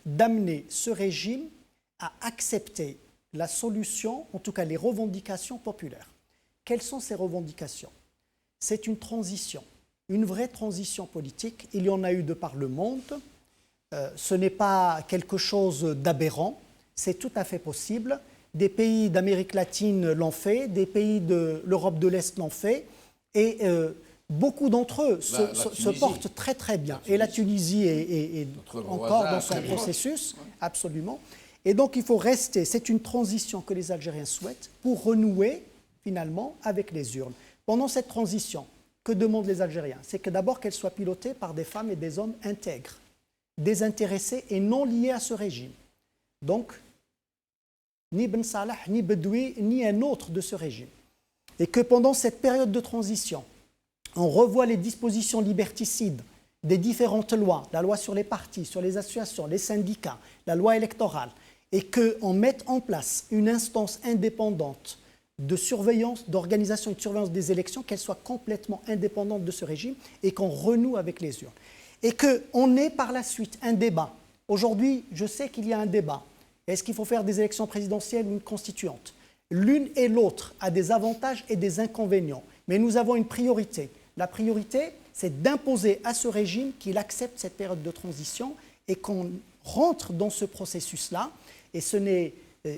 d'amener ce régime à accepter la solution, en tout cas les revendications populaires. Quelles sont ces revendications? C'est une transition, une vraie transition politique. Il y en a eu de par le monde. Ce n'est pas quelque chose d'aberrant. C'est tout à fait possible. Des pays d'Amérique latine l'ont fait, des pays de l'Europe de l'Est l'ont fait. Et beaucoup d'entre eux se portent très très bien. Et la Tunisie est encore dans son processus, absolument. Et donc il faut rester. C'est une transition que les Algériens souhaitent pour renouer finalement avec les urnes. Pendant cette transition, que demandent les Algériens? C'est que d'abord qu'elle soit pilotée par des femmes et des hommes intègres, désintéressés et non liés à ce régime. Donc, ni Ben Salah, ni Bedoui, ni un autre de ce régime. Et que pendant cette période de transition, on revoit les dispositions liberticides des différentes lois, la loi sur les partis, sur les associations, les syndicats, la loi électorale, et qu'on mette en place une instance indépendante de surveillance, d'organisation et de surveillance des élections, qu'elles soient complètement indépendantes de ce régime et qu'on renoue avec les urnes. Et qu'on ait par la suite un débat. Aujourd'hui, je sais qu'il y a un débat. Est-ce qu'il faut faire des élections présidentielles ou une constituante? L'une et l'autre a des avantages et des inconvénients. Mais nous avons une priorité. La priorité, c'est d'imposer à ce régime qu'il accepte cette période de transition et qu'on rentre dans ce processus-là. Et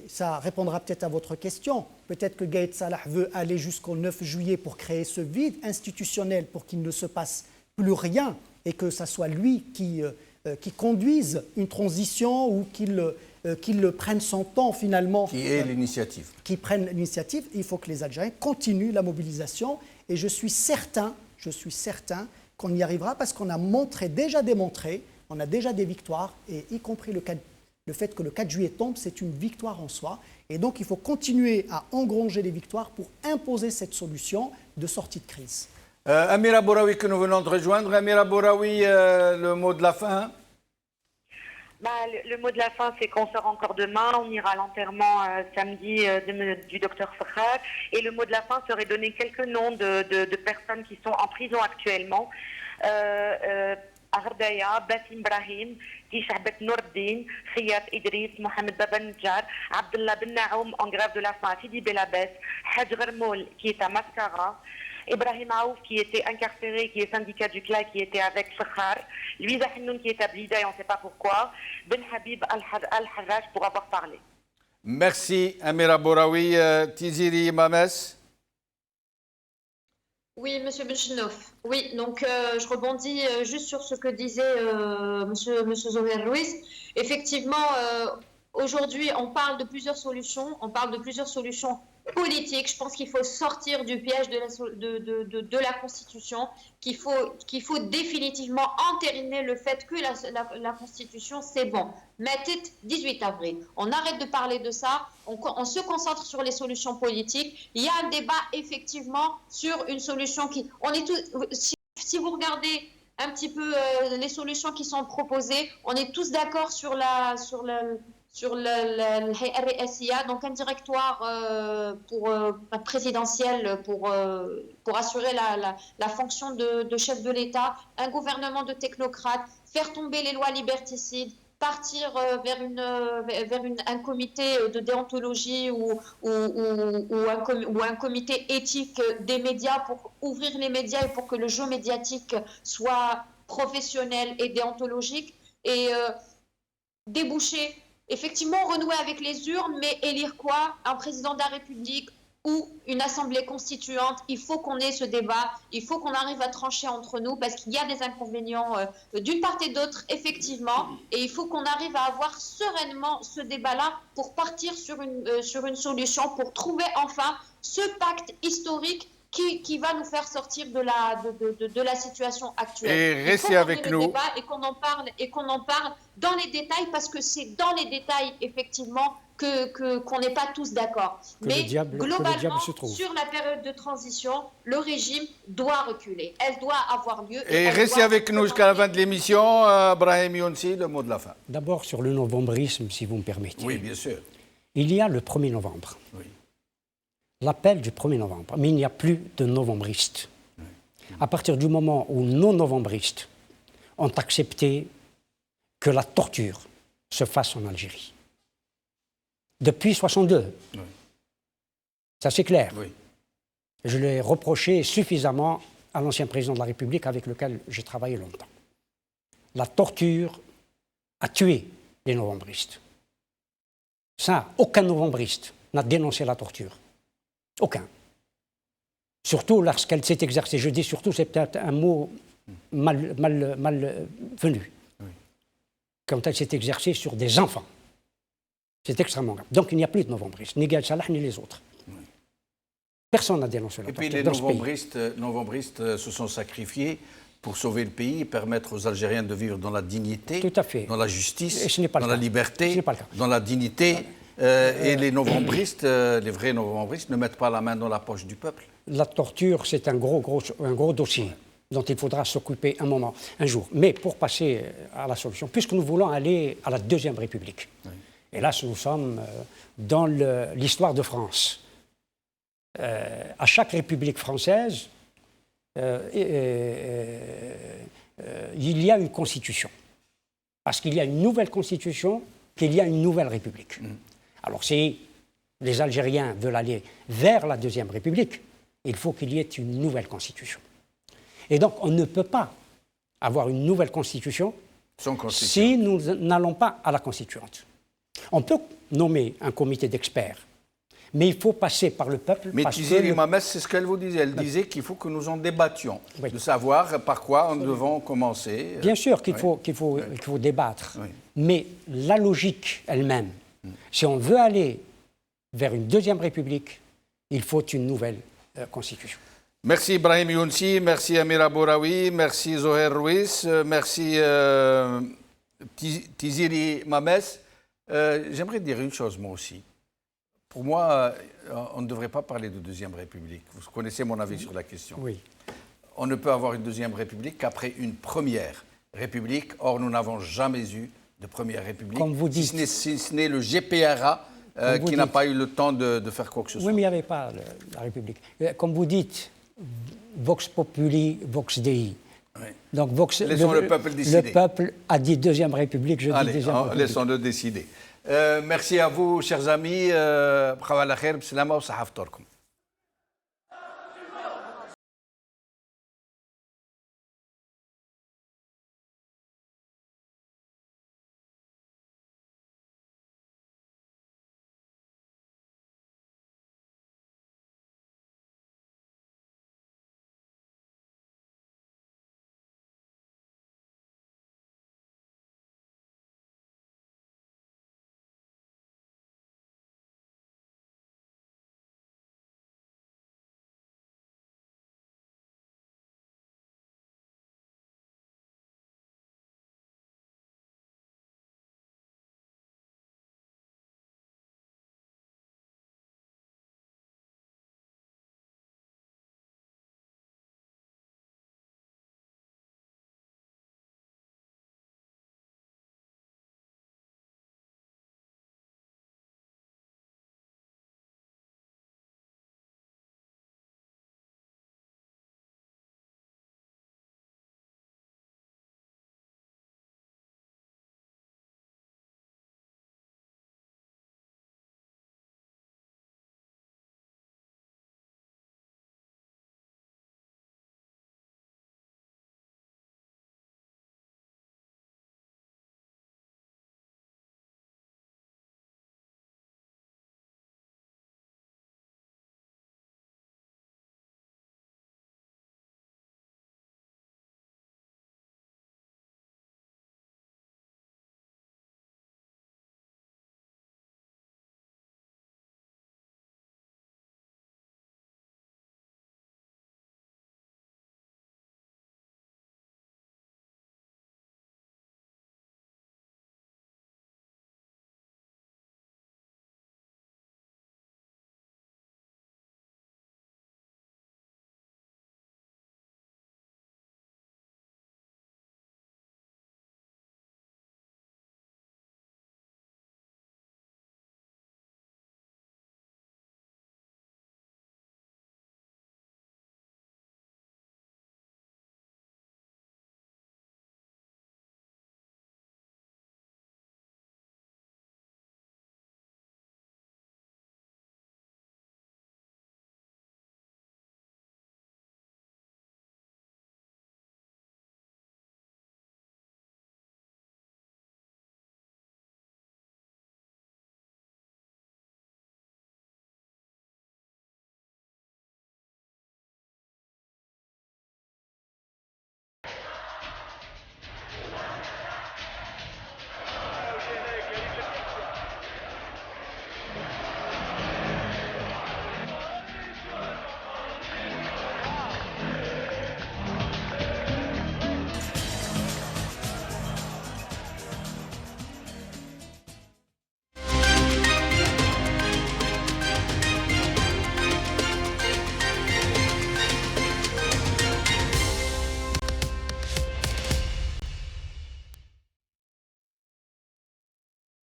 ça répondra peut-être à votre question. Peut-être que Gaïd Salah veut aller jusqu'au 9 juillet pour créer ce vide institutionnel pour qu'il ne se passe plus rien et que ce soit lui qui conduise une transition ou qu'il prenne son temps finalement. Qui ait l'initiative. Qui prenne l'initiative. Il faut que les Algériens continuent la mobilisation et je suis certain qu'on y arrivera parce qu'on a déjà démontré, on a déjà des victoires et y compris le fait que le 4 juillet tombe, c'est une victoire en soi. Et donc, il faut continuer à engranger les victoires pour imposer cette solution de sortie de crise. Amira Bouraoui, que nous venons de rejoindre. Amira Bouraoui, le mot de la fin. Le mot de la fin, c'est qu'on sort encore demain. On ira à l'enterrement samedi du docteur Fakhar. Et le mot de la fin serait donner quelques noms de personnes qui sont en prison actuellement. Aghdaya, Bassim Brahim, Tishabat Nourdin, Khiyat Idriss, Mohamed Baba Njar, Abdullah Ben Naoum en grève de la faim, Sidi Belabès, Hadj Ghermoul qui est à Mascara, Ibrahim Aouf qui était incarcéré, qui est syndicat du CLA, qui était avec Fakhar, Louisa Hennoun qui est à Blida et on ne sait pas pourquoi, Ben Habib Al-Harraj pour avoir parlé. Merci Amira Bouraoui. Tiziri Mames. Oui, Monsieur Benchenouf. Oui, donc je rebondis juste sur ce que disait Monsieur Zoher Louis. Effectivement, aujourd'hui, on parle de plusieurs solutions. On parle de plusieurs solutions politiques. Je pense qu'il faut sortir du piège de la Constitution, qu'il faut définitivement entériner le fait que la Constitution, c'est bon. Mettez 18 avril. On arrête de parler de ça. On se concentre sur les solutions politiques. Il y a un débat effectivement sur une solution qui... Si vous regardez un petit peu les solutions qui sont proposées, on est tous d'accord sur le RSIA, donc un directoire présidentiel pour assurer la fonction de chef de l'État, un gouvernement de technocrates, faire tomber les lois liberticides, partir vers un comité de déontologie ou un comité éthique des médias pour ouvrir les médias et pour que le jeu médiatique soit professionnel et déontologique et déboucher, effectivement renouer avec les urnes, mais élire quoi? Un président de la République ou une assemblée constituante. Il faut qu'on ait ce débat, il faut qu'on arrive à trancher entre nous parce qu'il y a des inconvénients d'une part et d'autre, effectivement, et il faut qu'on arrive à avoir sereinement ce débat-là pour partir sur une solution, pour trouver enfin ce pacte historique qui va nous faire sortir de la situation actuelle. Et restez avec nous. Et qu'on en parle dans les détails, parce que c'est dans les détails, effectivement, qu'on n'est pas tous d'accord. Mais globalement, sur la période de transition, le régime doit reculer. Elle doit avoir lieu. Et restez avec nous jusqu'à la fin de l'émission. Brahim Younsi, le mot de la fin. D'abord sur le novembrisme, si vous me permettez. Oui, bien sûr. Il y a le 1er novembre. Oui. L'appel du 1er novembre. Mais il n'y a plus de novembristes. Oui. À partir du moment où nos novembristes ont accepté que la torture se fasse en Algérie. Depuis 1962. Oui. Ça, c'est clair. Oui. Je l'ai reproché suffisamment à l'ancien président de la République avec lequel j'ai travaillé longtemps. La torture a tué les novembristes. Ça, aucun novembriste n'a dénoncé la torture. Aucun. Surtout lorsqu'elle s'est exercée. Je dis surtout, c'est peut-être un mot mal venu. Oui. Quand elle s'est exercée sur des enfants. C'est extrêmement grave. Donc il n'y a plus de novembristes, ni Gaïd Salah, ni les autres. Oui. Personne n'a dénoncé la torture. Et puis les novembristes se sont sacrifiés pour sauver le pays et permettre aux Algériens de vivre dans la dignité, tout à fait, dans la justice, dans la liberté, dans la dignité. Et les novembristes, les vrais novembristes, ne mettent pas la main dans la poche du peuple. La torture, c'est un gros dossier dont il faudra s'occuper un jour. Mais pour passer à la solution, puisque nous voulons aller à la Deuxième République, oui. Et là, nous sommes dans l'histoire de France. à chaque République française, il y a une constitution. Parce qu'il y a une nouvelle constitution, qu'il y a une nouvelle République. Alors si les Algériens veulent aller vers la Deuxième République, il faut qu'il y ait une nouvelle constitution. Et donc on ne peut pas avoir une nouvelle constitution si nous n'allons pas à la constituante. On peut nommer un comité d'experts, mais il faut passer par le peuple. Mais Tiziri Mamès, c'est ce qu'elle vous disait. Elle disait qu'il faut que nous en débattions, de savoir par quoi nous devons commencer. Bien sûr qu'il faut débattre, mais la logique elle-même, si on veut aller vers une deuxième république, il faut une nouvelle constitution. Merci Ibrahim Younsi, merci Amira Bouraoui, merci Zoher Ruiz, merci Tiziri Mamès. J'aimerais dire une chose moi aussi. Pour moi, on ne devrait pas parler de Deuxième République. Vous connaissez mon avis sur la question. Oui. On ne peut avoir une Deuxième République qu'après une Première République. Or, nous n'avons jamais eu de Première République. Comme vous dites. Si ce n'est le GPRA qui n'a pas eu le temps de faire quoi que ce soit. Oui, mais il n'y avait pas la République. Comme vous dites, Vox Populi, Vox Dei. Oui. Donc, laissons le peuple décider. Le peuple a dit Deuxième République, je dis Deuxième République. Laissons-le décider. Merci à vous, chers amis.